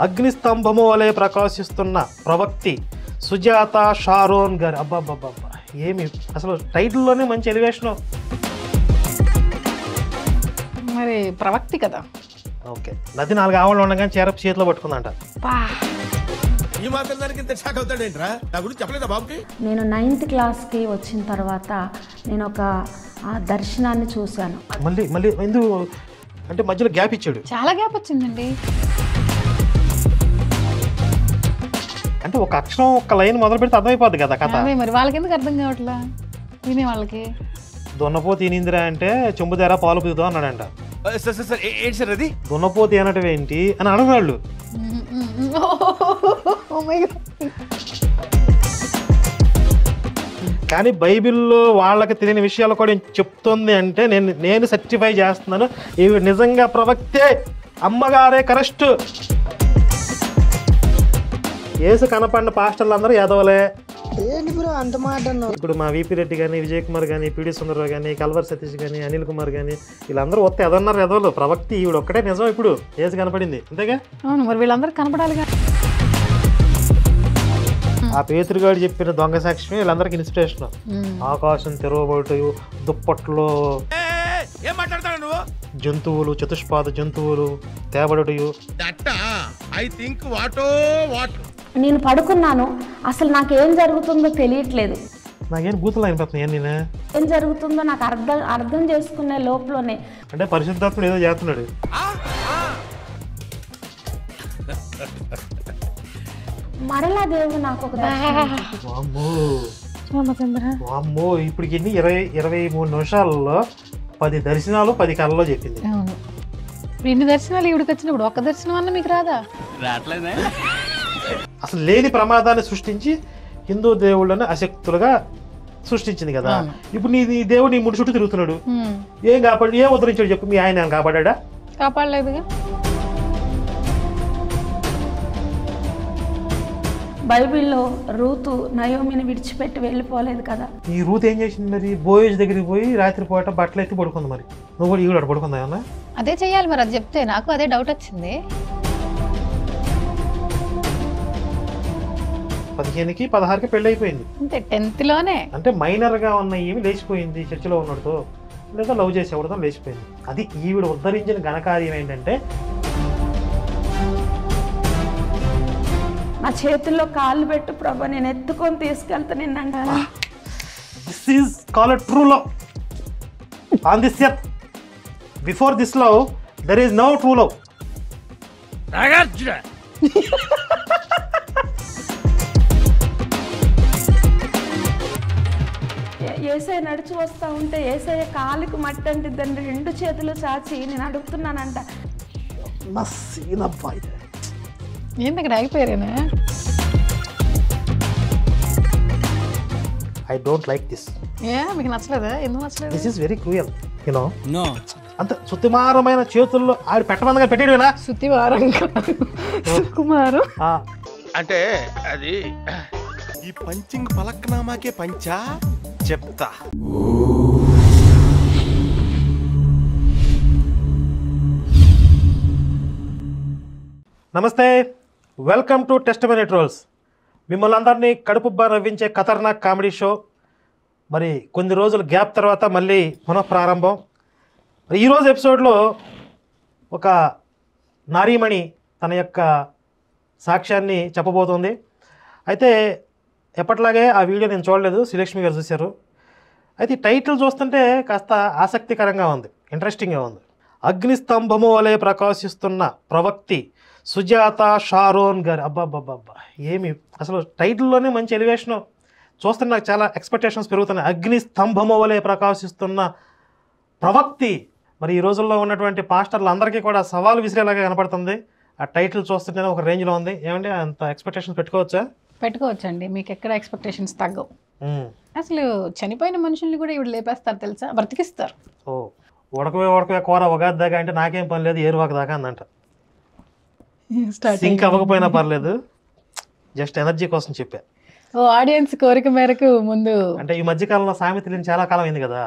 అగ్నిస్తంభము వలె ప్రకాశిస్తున్న ప్రవక్తి సుజాత షారోన్ గారు. అబ్బాబ్బాబ్బా, ఏమి అసలు టైటిల్లోనే మంచి ఎలివేషను. మరి ప్రవక్తి కదా. ఓకే, నది 4 ఆవులు ఉండగానే చేరపు చేతిలో పట్టుకుందంట. ఈ మాత్రం దానికి ఇంత షాక్ అవుతాడేంట్రా? నా గురించి చెప్పలేదా బాబుకి? నేను 9th క్లాస్కి వచ్చిన తర్వాత నేను ఒక దర్శనాన్ని చూశాను. మళ్ళీ ఎందుకు అంటే మధ్యలో గ్యాప్ ఇచ్చాడు. చాలా గ్యాప్ వచ్చిందండి. అంటే ఒక అక్షరం ఒక లైన్ మొదలు పెడితే అర్థమైపోద్ది కదా కథ. మరి వాళ్ళకి ఎందుకు అర్థం కావట్లా? వినే వాళ్ళకి. దున్నపోతు ఈనిందిరా అంటే చెంబుదారా పాలు పుదుతో అన్నాడంట. ఏంటి సార్ అది? దున్నపోతు అనటం ఏంటి అని అడగవాళ్ళు. కానీ బైబిల్లో వాళ్ళకి తెలియని విషయాలు కూడా చెప్తుంది అంటే నేను సర్టిఫై చేస్తున్నాను, ఇవి నిజంగా ప్రవక్తే, అమ్మగారే కరెక్ట్. యేసు కనపడిన పాస్టర్లు అందరూ యాదవలే. ఇప్పుడు మా విపి రెడ్డి కానీ, విజయ్ కుమార్ కానీ, పిడి సుందరరావు కానీ, కల్వర్ సతీష్ కానీ, అనిల్ కుమార్ కానీ, వీళ్ళందరూ వస్తే ఎదన్నారు ఎదవలు. ప్రవక్తి ఈవిడ ఒక్కటే నిజం. ఇప్పుడు యేసు కనపడింది అంతేగా. అవును, మరి వీళ్ళందరూ కనపడాలిగా. ఆ పేతురుగాడు చెప్పిన దొంగ సాక్ష్యమే వీళ్ళందరికీ ఇన్స్పిరేషన్. ఆకాశం తెరవబడుటయు, దుప్పట్లో ఏం మాట్లాడతాడు నువ్వు? జంతువులు, చతుష్పాద జంతువులు తేబడుటయు. నేను పడుకున్నాను, అసలు నాకేం జరుగుతుందో తెలియట్లేదు. నాకేం బూతులు అయిపోతున్నాయి. నేను ఏం జరుగుతుందో నాకు అర్థం చేసుకునే లోపలనే అంటే పరిశుద్ధాత్ముడు ఏదో చేస్తున్నాడు. మరలా దేవుడు నాకు ఒక అమ్మో ఇప్పుడు ఎన్ని 23 నిమిషాలలో 10 దర్శనాలు 10 కళలో చెప్పింది. ఇన్ని దర్శనాలు ఈవిడికి వచ్చినప్పుడు ఒక్క దర్శనం అన్న మీకు రాదా? రావట్లేదా? అసలు లేని ప్రమాదాన్ని సృష్టించి హిందూ దేవుళ్ళని అశక్తులుగా సృష్టించింది కదా. ఇప్పుడు నీ దేవుడు నీ ముడి చుట్టూ తిరుగుతున్నాడు. ఏం ఉద్ధరించాడు చెప్పు? మీ ఆయన కాపాడా? కాపాడలేదుగా. బైబిల్లో రూతు నయోమిని విడిచిపెట్టి వెళ్ళిపోలేదు కదా. ఈ రూత్ ఏం చేసింది మరి? బోయేజ్ దగ్గరికి పోయి రాత్రి పూట బట్టలు ఎత్తి పడుకుంది. మరి నువ్వు కూడా ఈవిడ పడుకుందా ఏమన్నా? అదే చెయ్యాలి మరి. అది చెప్తే నాకు అదే డౌట్ వచ్చింది. 15కి 16కి పెళ్లి అయిపోయింది. అంతే, 10th లోనే. అంటే మైనర్ గా ఉన్న ఈమె లేచిపోయింది. చర్చిలో ఉన్నతో లేదా లవ్ చేసేవాడుతో లేచిపోయింది. అది ఈవిడ ఉద్ధరించిన ఘనకార్యం ఏంటంటే, నా చేతుల్లో కాళ్ళు పెట్టు ప్రభా, నేను ఎత్తుకొని తీసుకెళ్తా నిన్నంట. This is called true love on this earth. Before this love there is no true love. Yesayya నడిచి వస్తా ఉంటే ఏసయ్య కాలుకి మట్టి అంటే దాన్ని 2 చేతులు చాచి నేను అడుగుతున్నానంట. ఏంటి ఇక్కడ ఆగిపోయారేనా? I don't like this. మీకు నచ్చలేదా? ఎందుకు నచ్చలేదు? This is very cruel, you know. అంత సుతిమారమైన చేతుల్లో ఆడు పెట్టమందిగా పెట్టేడునా? సుతివారం సుకుమారం అంటే అది ఈ పంచింగ్ పలక్నామాకే పంచా చెప్తా. నమస్తే, వెల్కమ్ టు టెస్టిమనీ ట్రోల్స్. మిమ్మల్ని అందరినీ కడుపుబ్బా నవ్వించే ఖతర్నాక్ కామెడీ షో. మరి కొన్ని రోజుల గ్యాప్ తర్వాత మళ్ళీ పునఃప్రారంభం. ఈరోజు ఎపిసోడ్లో ఒక నారీమణి తన యొక్క సాక్ష్యాన్ని చెప్పబోతోంది. అయితే ఎప్పట్లాగే ఆ వీడియో నేను చూడలేదు, శ్రీలక్ష్మి గారు చూశారు. అయితే ఈ టైటిల్ చూస్తుంటే కాస్త ఆసక్తికరంగా ఉంది, ఇంట్రెస్టింగ్గా ఉంది. అగ్నిస్తంభము వలె ప్రకాశిస్తున్న ప్రవక్తి సుజాత షారోన్ గారు. అబ్బాబ్బాబ్బా, ఏమి అసలు టైటిల్లోనే మంచి ఎలివేషను. చూస్తుంటే నాకు చాలా ఎక్స్పెక్టేషన్స్ పెరుగుతున్నాయి. అగ్నిస్తంభము వలె ప్రకాశిస్తున్న ప్రవక్తి. మరి ఈ రోజుల్లో ఉన్నటువంటి పాస్టర్లు అందరికీ కూడా సవాలు విసిరేలాగా కనపడుతుంది. ఆ టైటిల్ చూస్తుంటేనే ఒక రేంజ్లో ఉంది. ఏమంటే అంత ఎక్స్పెక్టేషన్స్ పెట్టుకోవచ్చా? పెట్టుకోవచ్చండి, మీకు ఎక్కడ ఎక్స్పెక్టేషన్స్ తగ్గవు. అసలు చనిపోయిన మనుషుల్ని కూడా ఇవి లేపేస్తారు తెలుసా, బ్రతికిస్తారు. ఓ ఉడకవే కూర ఉగాది దాకా అంటే నాకేం పని లేదు, ఏరువాక దాకా అందంట. సింక్ అవ్వకపోయినా పర్లేదు, జస్ట్ ఎనర్జీ కోసం చెప్పా. ఓ ఆడియన్స్ కోరిక మేరకు ముందు. అంటే ఈ మధ్యకాలంలో సామెతలు చాలా కాలం అయింది కదా,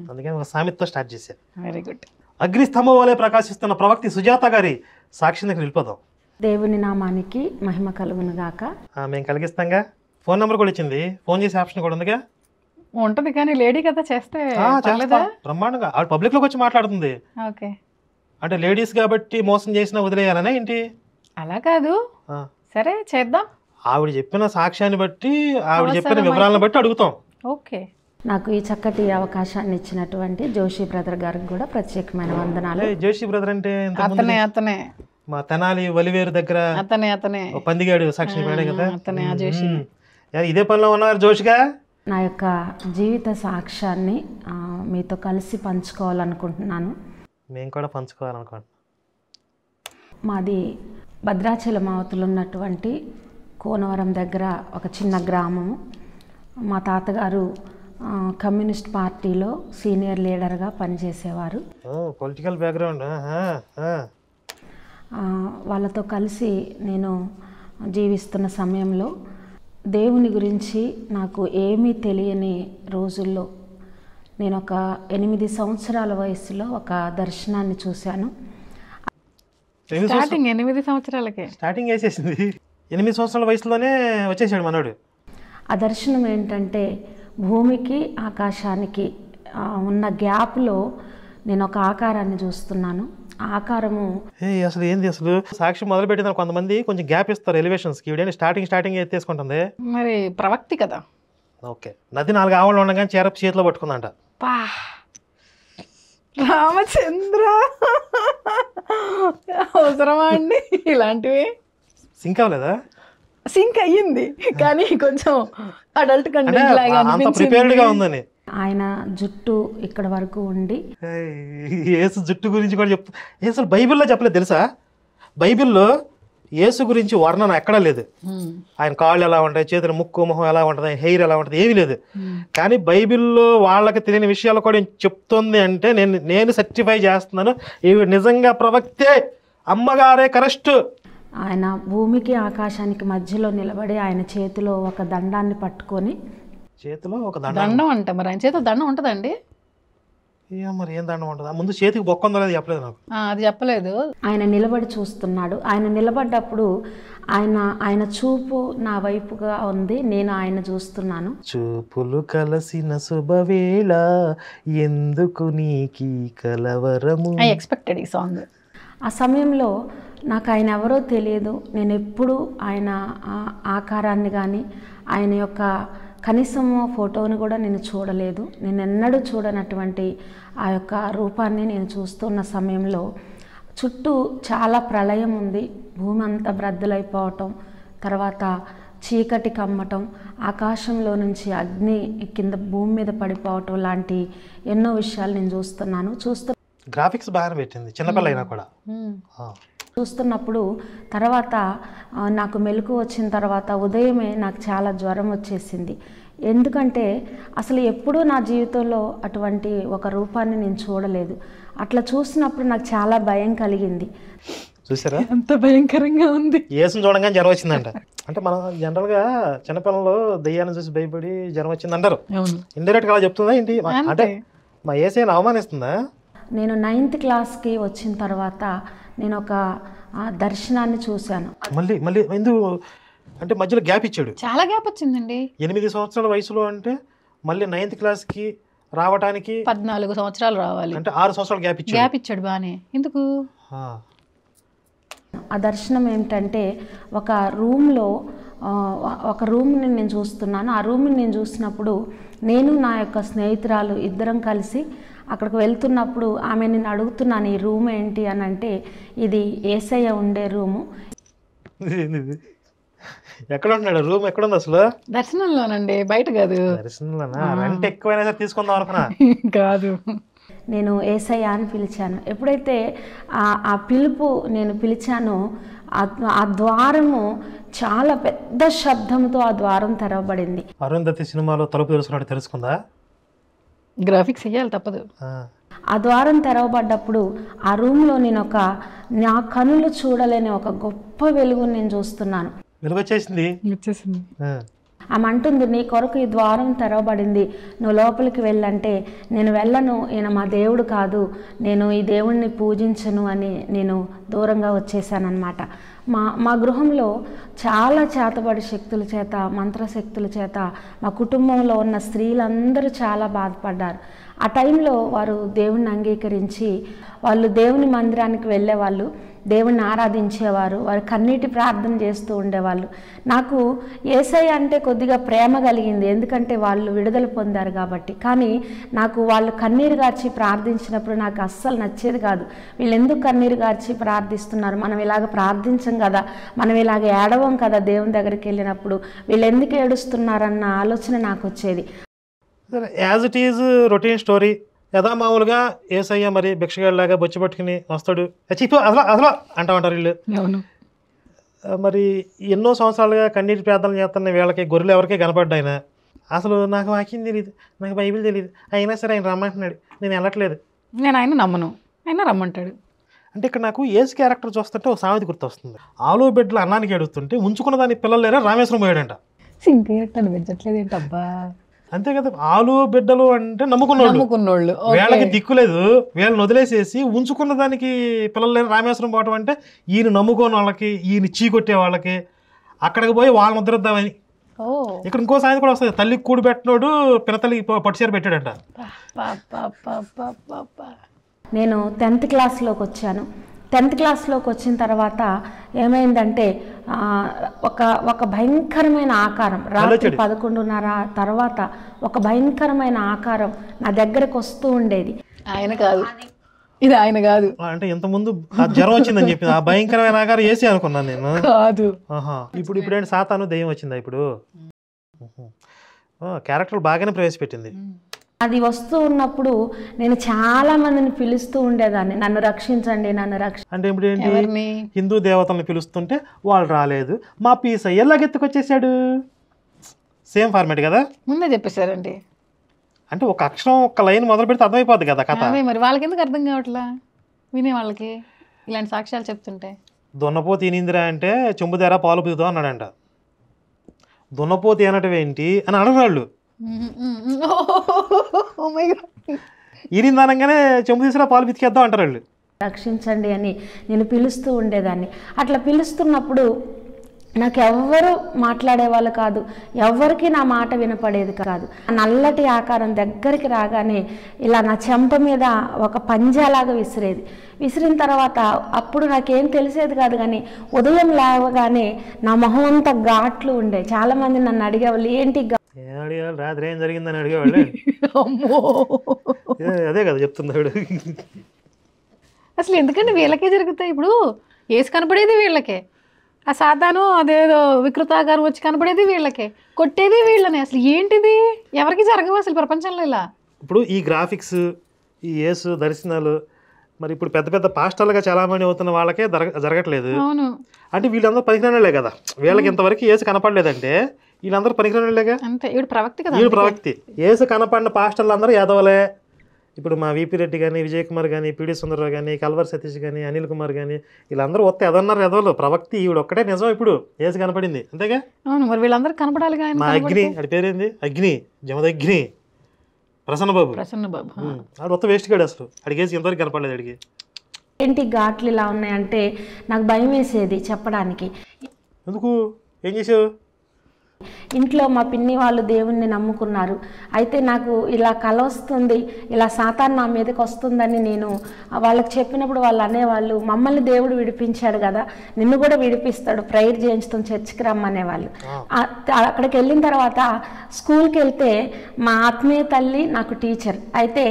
అందుకని ఒక సామెతతో స్టార్ట్ చేశా. Very good. అగ్నిస్తంభం వలె ప్రకాశిస్తున్న ప్రవక్తి సుజాత గారి సాక్షి దగ్గర వెళ్ళిపోదాం. దేవుని నామానికి మహిమ కలుగును గాక. మేము కలిగిస్తాంగా. ఫోన్ నెంబర్ కూడా ఇచ్చింది, ఫోన్ చేసే ఆప్షన్ కూడా ఉందిగా. ఉంటది కానీ లేడీ కదా చేస్తే పర్లేదా? బ్రహ్మాండంగా ఆవిడ పబ్లిక్లోకి వచ్చి మాట్లాడుతుంది. ఓకే, అంటే లేడీస్ కాబట్టి మోసం చేసినా వదిలేయాలనే ఏంటి? అలా కాదు, సరే చేద్దాం. ఆవిడ చెప్పిన సాక్ష్యాన్ని బట్టి, ఆవిడ చెప్పిన వివరాలను బట్టి అడుగుతాం. ఓకే, నాకు ఈ చక్కటి అవకాశాన్ని ఇచ్చినటువంటి జోషి బ్రదర్ గారికి కూడా ప్రత్యేకమైన వందనాలు. జోషి బ్రదర్ అంటే అతనే మా తెనాలి వలివేరు దగ్గర అతనే పందిగాడు సాక్షి కదా. అతనే ఆ జోషి. ఇదే పనిలో ఉన్నారు జోషిగా. నా యొక్క జీవిత సాక్ష్యాన్ని మీతో కలిసి పంచుకోవాలనుకుంటున్నాను. మేము కూడా పంచుకోవాలనుకుంటున్నాం. మాది భద్రాచలం అవతల ఉన్నటువంటి కోనవరం దగ్గర ఒక చిన్న గ్రామము. మా తాతగారు కమ్యూనిస్ట్ పార్టీలో సీనియర్ లీడర్గా పనిచేసేవారు. Political background. వాళ్ళతో కలిసి నేను జీవిస్తున్న సమయంలో దేవుని గురించి నాకు ఏమీ తెలియని రోజుల్లో నేను ఒక 8 సంవత్సరాల వయసులో ఒక దర్శనాన్ని చూశాను. స్టార్టింగ్ 8 సంవత్సరాలకే స్టార్టింగ్ వేసేసింది. 8 సంవత్సరాల వయసులోనే వచ్చేసాడు మనోడు. ఆ దర్శనం ఏంటంటే, భూమికి ఆకాశానికి ఉన్న గ్యాప్లో నేను ఒక ఆకారాన్ని చూస్తున్నాను. ఆకారము అసలు ఏంది, అసలు సాక్షి మొదలు పెట్టిన కొంతమంది కొంచెం గ్యాప్ ఇస్తారు ఎలివేషన్స్కి. ఇవిడేంటి స్టార్టింగ్ ఎత్తేసుకుంటుంది. మరి ప్రవక్తి కదా. ఓకే, నది 4 ఆవులు ఉండగానే చేరపు చేతిలో పట్టుకుందంట. రామచంద్ర, అవసరమా అండి ఇలాంటివి? సింక్ అవ్వలేదా? సింక్ అయ్యింది కానీ కొంచెం అడల్ట్ కంటెంట్ లాగా ప్రిపేర్డ్ గా ఉందని. ఆయన జుట్టు ఇక్కడ వరకు ఉండి, యేసు జుట్టు గురించి కూడా చెప్తా. అసలు బైబిల్లో చెప్పలేదు తెలుసా? బైబిల్లో యేసు గురించి వర్ణన ఎక్కడా లేదు. ఆయన కాళ్ళు ఎలా ఉంటాయి, చేతుల ముక్కు మొహం ఎలా ఉంటుంది, హెయిర్ ఎలా ఉంటుంది, ఏమీ లేదు. కానీ బైబిల్లో వాళ్ళకి తెలియని విషయాలు కూడా చెప్తుంది. అంటే నేను సర్టిఫై చేస్తున్నాను, ఇవి నిజంగా ప్రవక్తే, అమ్మగారే కరెక్ట్. ఆయన భూమికి ఆకాశానికి మధ్యలో నిలబడి ఆయన చేతిలో ఒక దండాన్ని పట్టుకొని, చేతిలో ఒక దండం అంట. మరి ఆయన చేతిలో దండం ఉంటుందండి? మరి ఏం దండం ఉంటుంది? ముందు చేతికి బొక్క ఉందో లేదు చెప్పలేదు నాకు. అది చెప్పలేదు. ఆయన నిలబడి చూస్తున్నాడు. ఆయన నిలబడ్డప్పుడు ఆయన చూపు నా వైపుగా ఉంది, నేను ఆయన చూస్తున్నాను. చూపులు కలసిన శుభవేళ ఎందుకు నీకి కలవరము. ఐ ఎక్స్పెక్టెడ్ ఈ సాంగ్. ఆ సమయంలో నాకు ఆయన ఎవరో తెలియదు. నేను ఎప్పుడు ఆయన ఆకారాన్ని కానీ ఆయన యొక్క కనీసము ఫోటోని కూడా నేను చూడలేదు. నేను ఎన్నడూ చూడనటువంటి ఆ యొక్క రూపాన్ని నేను చూస్తున్న సమయంలో చుట్టూ చాలా ప్రళయం ఉంది. భూమి అంతా బ్రద్దలైపోవటం, తర్వాత చీకటి కమ్మటం, ఆకాశంలో నుంచి అగ్ని కింద భూమి మీద పడిపోవటం లాంటి ఎన్నో విషయాలు నేను చూస్తున్నాను. గ్రాఫిక్స్ బాగా పెట్టింది చిన్నపిల్ల అయినా కూడా. చూస్తున్నప్పుడు తర్వాత నాకు మెలకు వచ్చిన తర్వాత ఉదయమే నాకు చాలా జ్వరం వచ్చేసింది. ఎందుకంటే అసలు ఎప్పుడూ నా జీవితంలో అటువంటి ఒక రూపాన్ని నేను చూడలేదు. అట్లా చూసినప్పుడు నాకు చాలా భయం కలిగింది. చూసారా ఎంత భయంకరంగా ఉంది. యేసుని చూడగానే జ్వరం వచ్చిందంట. అంటే మనం జనరల్గా చిన్నపిల్లలు దెయ్యాన్ని చూసి భయపడి జ్వరం వచ్చింది అంటారు. ఇండైరెక్ట్గా అలా చెప్తుందా ఏంటి? అంటే మా యేసయ్యని అవమానిస్తుందా? నేను 9th క్లాస్కి వచ్చిన తర్వాత నేను ఒక దర్శనాన్ని చూశాను. మళ్ళీ ఎందుకు అంటే మధ్యలో గ్యాప్ ఇచ్చాడు. చాలా గ్యాప్ వచ్చిందండి. 8 సంవత్సరాల వయసులో అంటే మళ్ళీ 9th క్లాస్కి రావడానికి 14 సంవత్సరాలు రావాలి అంటే 6 సంవత్సరాలు గ్యాప్ ఇచ్చాడు. బానే ఎందుకు? ఆ దర్శనం ఏమిటంటే, ఒక రూమ్లో ఒక రూమ్ని నేను చూస్తున్నాను. ఆ రూమ్ని నేను చూసినప్పుడు నేను నా యొక్క స్నేహితురాలు ఇద్దరం కలిసి అక్కడికి వెళ్తున్నప్పుడు ఆమె నేను అడుగుతున్నాను, ఈ రూమ్ ఏంటి అని అంటే, ఇది యేసయ్య ఉండే రూము. ఎక్కడ ఉంటున్నాడు? రూమ్ ఎక్కడ ఉంది అసలు? దర్శనంలోనండి, బయట కాదు. దర్శనంలోనా? రెంట్ ఎక్కువైనా సరే తీసుకుందాం అనుకున్నా. కాదు, నేను యేసయ్య అని పిలిచాను. ఎప్పుడైతే ఆ పిలుపు నేను పిలిచానో ఆ ద్వారము చాలా పెద్ద శబ్దంతో ఆ ద్వారం తెరవబడింది. అరుంధతి సినిమాలో తలుపు తెలుసుకున్నట్టు తెలుసుకుందా? గ్రాఫిక్స్ వేయాలి తప్పదు. ఆ ద్వారం తెరవబడ్డప్పుడు ఆ రూమ్లో నేను నా కనులు చూడలేని ఒక గొప్ప వెలుగుని నేను చూస్తున్నాను. వెలుగు వచ్చేసింది. ఆమె అంటుంది, నీ కొరకు ఈ ద్వారం తెరవబడింది, నువ్వు లోపలికి వెళ్ళంటే నేను వెళ్ళను, ఈయన మా దేవుడు కాదు, నేను ఈ దేవుణ్ణి పూజించను అని నేను దూరంగా వచ్చేసానమాట. మా గృహంలో చాలా చేతబడి శక్తుల చేత, మంత్రశక్తుల చేత మా కుటుంబంలో ఉన్న స్త్రీలందరూ చాలా బాధపడ్డారు. ఆ టైంలో వారు దేవుణ్ణి అంగీకరించి వాళ్ళు దేవుని మందిరానికి వెళ్ళేవాళ్ళు, దేవుణ్ణి ఆరాధించేవారు, వారు కన్నీటి ప్రార్థన చేస్తూ ఉండేవాళ్ళు. నాకు యేసయ్య అంటే కొద్దిగా ప్రేమ కలిగింది, ఎందుకంటే వాళ్ళు విడుదల పొందారు కాబట్టి. కానీ నాకు వాళ్ళు కన్నీరు గార్చి ప్రార్థించినప్పుడు నాకు అస్సలు నచ్చేది కాదు. వీళ్ళు ఎందుకు కన్నీరు గార్చి ప్రార్థిస్తున్నారు, మనం ఇలాగ ప్రార్థించం కదా, మనం ఇలాగ ఏడవం కదా దేవుని దగ్గరికి వెళ్ళినప్పుడు, వీళ్ళు ఎందుకు ఏడుస్తున్నారన్న ఆలోచన నాకు వచ్చేది. As it is routine story, యథా మామూలుగా ఏసయ్య మరి భిక్షగాడిలాగా బొచ్చి పట్టుకుని వస్తాడు, చీపు అసలు అసలు అంటా ఉంటారు వీళ్ళు. అవును. మరి ఎన్నో సంవత్సరాలుగా కన్నీటి ప్రార్థనలు చేస్తున్న వీళ్ళకి గొర్రెలు ఎవరికీ కనపడ్డా ఆయన. అసలు నాకు వాక్యం తెలియదు, నాకు బైబిల్ తెలియదు, అయినా సరే ఆయన రమ్మంటున్నాడు, నేను వెళ్ళట్లేదు, నేను ఆయన నమ్మను, ఆయన రమ్మంటాడు. అంటే ఇక్కడ నాకు ఏసు క్యారెక్టర్ చూస్తుంటే ఒక సామెత గుర్తొస్తుంది. ఆలు బిడ్డలు అన్నానికి ఎడుతుంటే ఉంచుకున్న దాని పిల్లలు లేరా రామేశ్వరం పోయాడంట. సింకేటని పెంచట్లేదు ఏంటబ్బా. అంతే కదా, ఆలు బిడ్డలు అంటే నమ్ముకున్నోళ్ళు, వీళ్ళకి దిక్కులేదు, వీళ్ళని వదిలేసేసి ఉంచుకున్న దానికి పిల్లలు లేని రామేశ్వరం పోవటం అంటే ఈయన నమ్ముకోని వాళ్ళకి, ఈయన చీకొట్టే వాళ్ళకి అక్కడికి పోయి వాళ్ళని ఉద్ధరిద్దామని. ఇక్కడ ఇంకో సాయంత్రం కూడా వస్తుంది, తల్లికి కూడి పెట్టినోడు పినతల్లికి పట్టుచీర పెట్టాడంట. నేను 10th క్లాస్లోకి వచ్చాను. 10th క్లాస్లోకి వచ్చిన తర్వాత ఏమైందంటే ఒక భయంకరమైన ఆకారం, రాత్రి 11:30 తర్వాత ఒక భయంకరమైన ఆకారం నా దగ్గరకు వస్తూ ఉండేది. ఆయన కాదు, ఇది ఆయన కాదు. అంటే ఇంతకుముందు జ్వరం వచ్చిందని చెప్పింది, ఆ భయంకరమైన ఆకారం వేసి అనుకున్నాను నేను. కాదు. ఇప్పుడు ఏంటి సాతాను దెయ్యం వచ్చిందా ఇప్పుడు? క్యారెక్టర్ బాగానే ప్రవేశపెట్టింది. అది వస్తూ ఉన్నప్పుడు నేను చాలా మందిని పిలుస్తూ ఉండేదాన్ని, నన్ను రక్షించండి, నన్ను అంటే ఇప్పుడు ఏంటి, హిందూ దేవతలను పిలుస్తుంటే వాళ్ళు రాలేదు, మా పీస్ ఎలాగెత్తుకొచ్చేసాడు. సేమ్ ఫార్మేట్ కదా, ముందే చెప్పేశారండి. అంటే ఒక అక్షరం ఒక లైన్ మొదలు పెడితే అర్థమైపోద్ది కదా కథ. మరి వాళ్ళకి ఎందుకు అర్థం కావట్లా వినే వాళ్ళకి ఇలాంటి సాక్ష్యాలు చెప్తుంటే? దున్నపోతు ఈనిందిరా అంటే చెంబుదేరా పాలు పిదుతా అన్నాడంట. దున్నపోతు అనటం ఏంటి అని అడగరాళ్ళు. ఈనిందనగానే చెంబు తీసిరా పాలు పితికేద్దాం అంటారు వాళ్ళు. రక్షించండి అని నేను పిలుస్తూ ఉండేదాన్ని. అట్లా పిలుస్తున్నప్పుడు నాకు ఎవ్వరు మాట్లాడేవాళ్ళు కాదు, ఎవ్వరికి నా మాట వినపడేది కాదు. నల్లటి ఆకారం దగ్గరికి రాగానే ఇలా నా చెంప మీద ఒక పంజాలాగా విసిరేది. విసిరిన తర్వాత అప్పుడు నాకేం తెలిసేది కాదు, కానీ ఉదయం లేవగానే నా మొహం అంతా ఘాట్లు ఉండే. చాలామంది నన్ను అడిగేవాళ్ళు, ఏంటి అడిగేవాళ్ళు, రాత్రి ఏం జరిగిందని అడిగేవాళ్ళు. అదే కదా చెప్తున్నాడు. అసలు ఎందుకంటే వీళ్ళకే జరుగుతాయి. ఇప్పుడు ఏసు కనపడేది వీళ్ళకే, ఆ సాతాను అదేదో వికృతాకారం వచ్చి కనపడేది వీళ్ళకే, కొట్టేది వీళ్ళని. అసలు ఏంటిది, ఎవరికి జరగవు అసలు ప్రపంచంలో ఇలా. ఇప్పుడు ఈ గ్రాఫిక్స్, ఈ యేసు దర్శనాలు, మరి ఇప్పుడు పెద్ద పెద్ద పాస్టర్లుగా చాలామంది అవుతున్న వాళ్ళకే జరగట్లేదు. అవును. అంటే వీళ్ళందరూ పనికిరానిలే కదా, వీళ్ళకి ఇంతవరకు యేసు కనపడలేదంటే వీళ్ళందరూ పనికిరానిలేగా. అంతే, ఈవిడ ప్రవక్తి కదా. వీడు ప్రవక్తి. యేసు కనపడిన పాస్టర్లు అందరూ యాదవలే. ఇప్పుడు మా విపి రెడ్డి కానీ, విజయ్ కుమార్ కానీ, పిడి సుందరరావు కానీ, కల్వర్ సతీష్ కానీ, అనిల్ కుమార్ కానీ, వీళ్ళందరూ వస్తే ఎదన్నారు ఎదవలు. ప్రవక్తి ఈవిడ ఒక్కటే నిజం ఇప్పుడు యేసు కనపడింది, అంతేగా. అవును, మరి వీళ్ళందరూ కనపడాలి. మా అగ్ని, అడి పేరేంది, అగ్ని, జమదగ్ని, ప్రసన్నబాబు. ప్రసన్నబాబు ఆడు మొత్తం వేస్ట్ గాడు, అసలు అడిగేసి ఎంతవరకు కనపడలేదు. అడిగి ఏంటి ఘాట్లు ఇలా ఉన్నాయంటే నాకు భయం వేసేది చెప్పడానికి. ఎందుకు, ఏం చేసావు? ఇంట్లో మా పిన్ని వాళ్ళు దేవుణ్ణి నమ్ముకున్నారు. అయితే నాకు ఇలా కల వస్తుంది, ఇలా సాతాను నా మీదకి వస్తుందని నేను వాళ్ళకి చెప్పినప్పుడు వాళ్ళు అనేవాళ్ళు, మమ్మల్ని దేవుడు విడిపించాడు కదా, నిన్ను కూడా విడిపిస్తాడు, ప్రేయర్ చేయించుతాం, చర్చికి రమ్మనేవాళ్ళు. అక్కడికి వెళ్ళిన తర్వాత స్కూల్కి వెళ్తే మా ఆత్మీయ తల్లి నాకు టీచర్. అయితే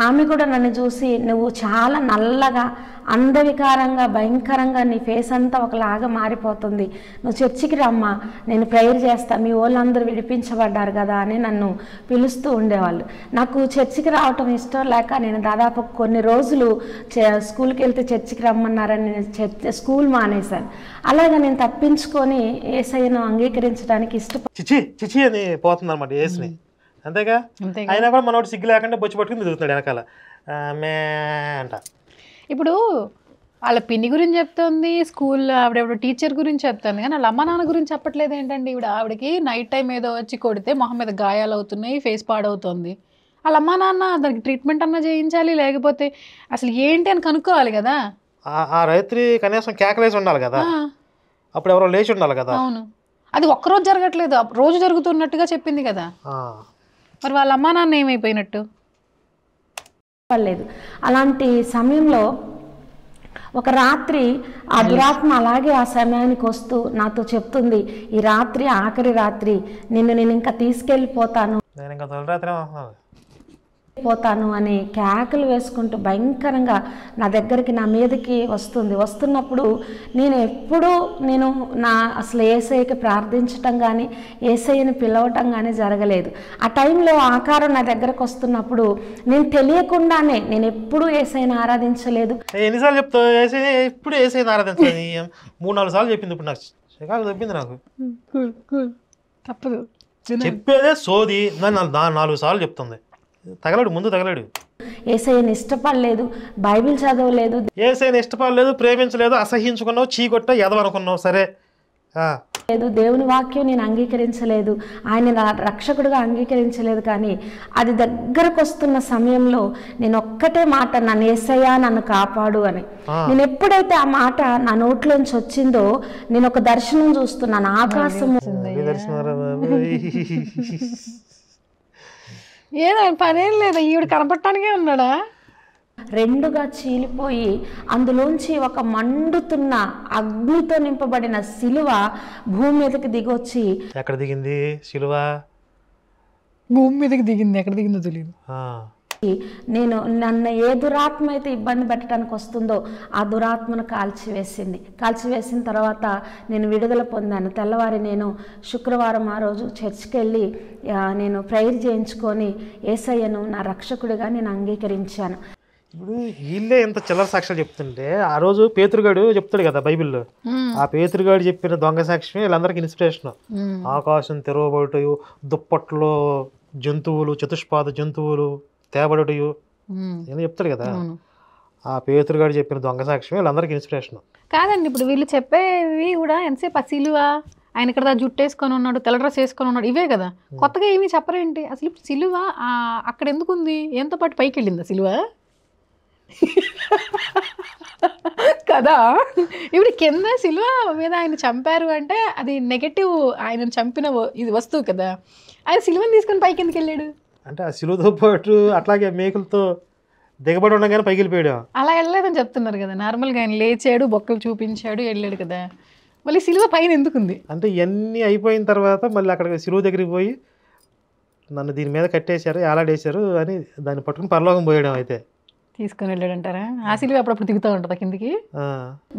ఆమె కూడా నన్ను చూసి, నువ్వు చాలా నల్లగా అందవికారంగా భయంకరంగా నీ ఫేస్ అంతా ఒకలాగా మారిపోతుంది, నువ్వు చర్చికి రమ్మా, నేను ప్రేయర్ చేస్తా, మీ వాళ్ళందరూ విడిపించబడ్డారు కదా అని నన్ను పిలుస్తూ ఉండేవాళ్ళు. నాకు చర్చికి రావటం ఇష్టం లేక నేను దాదాపు కొన్ని రోజులు స్కూల్కి వెళ్తే చర్చికి రమ్మన్నారని నేను స్కూల్ మానేశాను. అలాగా నేను తప్పించుకొని యేసయ్యను అంగీకరించడానికి చిచి అని పోతుంది అనమాట యేసుని, అంతేగా. అయినా కూడా మనోడు సిగ్గు లేకుండా బొచ్చి పట్టుకుని తిరుగుతున్నాడు వెనకాల మే అంట. ఇప్పుడు వాళ్ళ పిన్ని గురించి చెప్తుంది, స్కూల్ ఆవిడెవడో టీచర్ గురించి చెప్తుంది, కానీ వాళ్ళ అమ్మ నాన్న గురించి చెప్పట్లేదు ఏంటండి. ఆవిడకి నైట్ టైం ఏదో వచ్చి కొడితే మొహం మీద గాయాలు అవుతున్నాయి, ఫేస్ పాడవుతుంది. వాళ్ళ అమ్మ నాన్న దానికి ట్రీట్మెంట్ అన్నా చేయించాలి, లేకపోతే అసలు ఏంటి అని కనుక్కోవాలి కదా. ఆ రైతు కనీసం కేకలేసి ఉండాలి కదా. అప్పుడు ఎవరో లేచి ఉండాలి కదా. అవును, అది ఒక్కరోజు జరగట్లేదు, రోజు జరుగుతున్నట్టుగా చెప్పింది కదా. ఆ. మరి వాళ్ళ అమ్మా నాన్న ఏమైపోయినట్టు? లేదు. అలాంటి సమయంలో ఒక రాత్రి ఆ దురాత్మ అలాగే ఆ సమయానికి వస్తూ నాతో చెప్తుంది, ఈ రాత్రి ఆఖరి రాత్రి, నేను ఇంకా తీసుకెళ్ళిపోతాను నేను ఇంకా తొలిరాత్రి పోతాను అని కేకలు వేసుకుంటూ భయంకరంగా నా దగ్గరికి, నా మీదకి వస్తున్నప్పుడు నేను అసలు ఏసైకి ప్రార్థించటం కానీ ఏసైని పిలవటం కానీ జరగలేదు. ఆ టైంలో ఆకారం నా దగ్గరకు వస్తున్నప్పుడు నేను తెలియకుండానే, నేను ఎప్పుడూ ఏసైని ఆరాధించలేదు. ఎన్నిసార్లు చెప్తావు ఇప్పుడు ఏసైని ఆరాధించాలి? 3-4 సార్లు చెప్పింది. ఇప్పుడు నాకు చికాకు చెప్పింది. నాకు తప్పదు, చెప్పేదే సోది. 4 సార్లు చెప్తుంది. ముందు తగలడు. ఏసైని ఇష్టపడలేదు, బైబిల్ చదవలేదు, ఏసైని ఇష్టపడలేదు, ప్రేమించలేదు, అసహించుకున్నావు, చీకొట్ట ఎదవనుకున్నావు. సరే, లేదు, దేవుని వాక్యం నేను అంగీకరించలేదు, ఆయన నా రక్షకుడిగా అంగీకరించలేదు. కానీ అది దగ్గరకు వస్తున్న సమయంలో నేను ఒక్కటే మాట, నన్ను యేసయ్యా నన్ను కాపాడు అని. నేను ఎప్పుడైతే ఆ మాట నా నోట్లోంచి వచ్చిందో, నేను ఒక దర్శనం చూస్తున్నాను. ఆకాశము ఏదో పనేం లేదా, ఈవిడ కనపడటానికే ఉన్నాడా? రెండుగా చీలిపోయి అందులోంచి ఒక మండుతున్న అగ్నితో నింపబడిన శిలువ భూమి మీదకి దిగొచ్చి. ఎక్కడ దిగింది శిలువ? భూమి మీదకి దిగింది. ఎక్కడ దిగిందో తెలియదు. నన్ను ఏ దురాత్మ అయితే ఇబ్బంది పెట్టడానికి వస్తుందో ఆ దురాత్మను కాల్చివేసిన తర్వాత నేను విడుదల పొందాను. తెల్లవారి నేను శుక్రవారం ఆ రోజు చర్చ్కి వెళ్ళి నేను ప్రేయర్ చేయించుకొని యేసయ్యను నా రక్షకుడిగా నేను అంగీకరించాను. ఇప్పుడు వీళ్ళే ఎంత చిల్లర సాక్ష్యాలు చెప్తుంటే, ఆ రోజు పేతురుగాడు చెప్తాడు కదా బైబిల్లో, ఆ పేతురుగాడు చెప్పిన దొంగ సాక్ష్యమే వీళ్ళందరికీ ఇన్స్పిరేషన్. ఆకాశం తెరవబడుటయు, దుప్పట్లో జంతువులు, చతుష్పాద జంతువులు తేబడుటయు అని చెప్తాడు కదా. ఆ పేతురుగాడు చెప్పిన దొంగ సాక్ష్యమే వీళ్ళందరికీ ఇన్స్పిరేషన్. కాదండి, ఇప్పుడు వీళ్ళు చెప్పేవి కూడా ఎంతసేపు ఆ సిలువ, ఆయన ఇక్కడ జుట్టు వేసుకొని ఉన్నాడు, తెల్ల డ్రెస్ వేసుకొని ఉన్నాడు, ఇవే కదా. కొత్తగా ఏమీ చెప్పరేంటి అసలు? ఇప్పుడు సిలువ అక్కడ ఎందుకు ఉంది? ఎంతో పాటు పైకి వెళ్ళిందా సిలువ కదా? ఇప్పుడు కింద సిలువ మీద ఆయన చంపారు అంటే అది నెగటివ్, ఆయన చంపిన ఇది వస్తువు కదా. ఆయన సిలువని తీసుకొని పైకి ఎందుకు వెళ్ళాడు అంటే ఆ సిలువతో పాటు అట్లాగే మేకులతో దిగబడి ఉండగానే పైకి వెళ్ళిపోయాడు. అలా వెళ్ళలేదని చెప్తున్నారు కదా. నార్మల్గా ఆయన లేచాడు, బొక్కలు చూపించాడు, వెళ్ళాడు కదా. మళ్ళీ సిలువ పైన ఎందుకుంది అంటే ఇవన్నీ అయిపోయిన తర్వాత మళ్ళీ అక్కడ సిలువ దగ్గరికి పోయి నన్ను దీని మీద కట్టేశారు, ఏలాడేశారు అని దాన్ని పట్టుకుని పరలోకం పోయడం అయితే తీసుకొని వెళ్ళాడంటారా? ఆ సిలువ అప్పుడప్పుడు దిగుతూ ఉంటుందా కిందికి?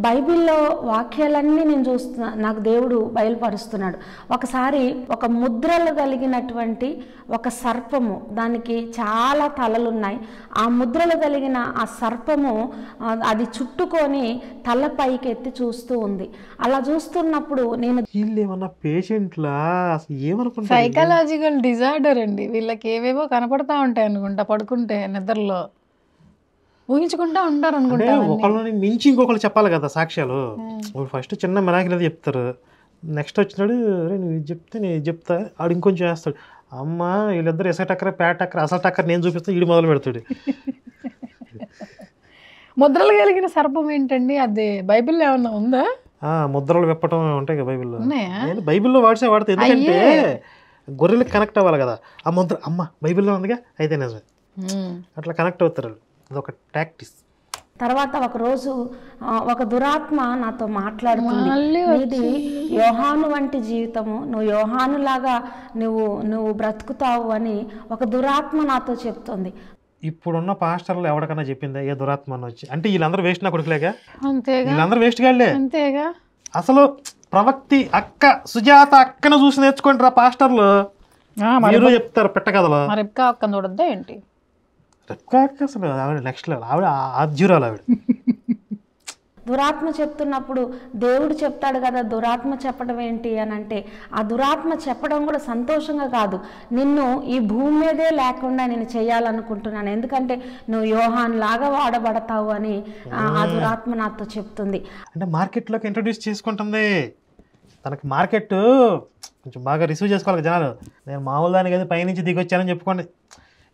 బైబిల్లో వాక్యాలన్నీ నేను చూస్తున్నా, నాకు దేవుడు బయలుపరుస్తున్నాడు. ఒకసారి ఒక ముద్రలు కలిగినటువంటి ఒక సర్పము, దానికి చాలా తలలున్నాయి. ఆ ముద్రలు కలిగిన ఆ సర్పము అది చుట్టుకొని తల పైకి ఎత్తి చూస్తూ ఉంది. అలా చూస్తున్నప్పుడు నేను వీళ్ళేమన్నా పేషెంట్లా అసలు ఏమనుకుంటా? సైకలాజికల్ డిజార్డర్ అండి వీళ్ళకి. ఏవేవో కనపడతా ఉంటాయి అనుకుంటా, పడుకుంటే నిద్రలో ఊహించుకుంటా ఉంటారు అనుకుంటా. ఒకళ్ళని మించి ఇంకొకళ్ళు చెప్పాలి కదా సాక్ష్యాలు. ఫస్ట్ చిన్న మిరాకిల్ అది చెప్తారు, నెక్స్ట్ వచ్చినాడు నువ్వు ఇది చెప్తే నేను ఇది చెప్తా, ఆడు ఇంకొంచెం చేస్తాడు. అమ్మ వీళ్ళిద్దరు ఎస టక్కర ప్యాట్ టక్కర అసలు టక్కర నేను చూపిస్తాను, ఈడు మొదలు పెడతాడు. ముద్రలు కలిగిన సర్పం ఏంటండి? అది బైబిల్లో ఏమన్నా ఉందా? ముద్రలు విప్పటం ఉంటాయి కదా బైబిల్లో. నేను బైబిల్లో వాడతా, ఎందుకంటే గొర్రెలకు కనెక్ట్ అవ్వాలి కదా. ఆ ముద్ర అమ్మ బైబిల్లో ఉందిగా అయితే నిజమే, అట్లా కనెక్ట్ అవుతారు. అదొక ప్రాక్టీస్. తర్వాత ఒకరోజు ఒక దురాత్మ నాతో మాట్లాడుతుంది, నీది యోహాను వంటి జీవితము, నువ్వు యోహానులాగా నువ్వు బ్రతుకుతావు అని ఒక దురాత్మ నాతో చెప్తుంది. ఇప్పుడున్న పాస్టర్లు ఎవరికైనా చెప్పిందా ఏ దురాత్మ అని వచ్చి? అంటే వీళ్ళందరూ వేస్ట్ నా కొడుకులేగా, అంతేగా, వీళ్ళందరూ వేస్ట్ గాళ్లే. అంతేగా. అసలు ప్రవక్తి అక్క సుజాత అక్కను చూసి నేర్చుకోండి రా పాస్టర్లు, మీరు చెప్తారు పెట్టకథలు. మరి అక్కను చూడద్దా ఏంటి? అసలు ఆవిడ నెక్స్ట్ లెవెల్, ఆవిడ ఆద్యురాలు ఆవిడ. దురాత్మ చెప్తున్నప్పుడు దేవుడు చెప్తాడు కదా, దురాత్మ చెప్పడం ఏంటి అని అంటే, ఆ దురాత్మ చెప్పడం కూడా సంతోషంగా కాదు, నిన్ను ఈ భూమి మీదే లేకుండా నేను చేయాలనుకుంటున్నాను, ఎందుకంటే నువ్వు యోహాన్ లాగా వాడబడతావు అని ఆ దురాత్మ నాతో చెప్తుంది. అంటే మార్కెట్లోకి ఇంట్రడ్యూస్ చేసుకుంటుంది. తనకి మార్కెట్ కొంచెం బాగా రిసీవ్ చేసుకోవాలి జనాలు. నేను మామూలు దానికి అది పైనుంచి దిగొచ్చానని చెప్పుకోండి,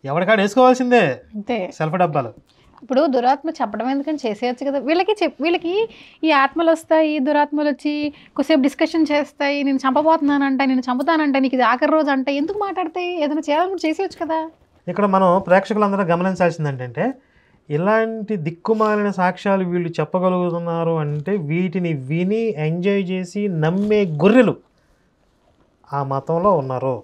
ఎవరికాడు వేసుకోవాల్సిందే సెల్ఫ్ డబ్బాలు. ఇప్పుడు దురాత్మ చెప్పడం ఎందుకని చేసేయచ్చు కదా. వీళ్ళకి ఈ ఆత్మలు వస్తాయి, దురాత్మలు వచ్చి కొద్దిసేపు డిస్కషన్ చేస్తాయి, నేను చంపబోతున్నానంట, నేను చంపుతానంట, నీకు ఇది ఆఖరి రోజు అంటే ఎందుకు మాట్లాడతాయి? ఏదైనా చేయాలని చేసేయచ్చు కదా. ఇక్కడ మనం ప్రేక్షకులందరూ గమనించాల్సింది ఏంటంటే ఇలాంటి దిక్కుమాలిన సాక్ష్యాలు వీళ్ళు చెప్పగలుగుతున్నారు అంటే వీటిని విని ఎంజాయ్ చేసి నమ్మే గొర్రెలు ఆ మతంలో ఉన్నారు.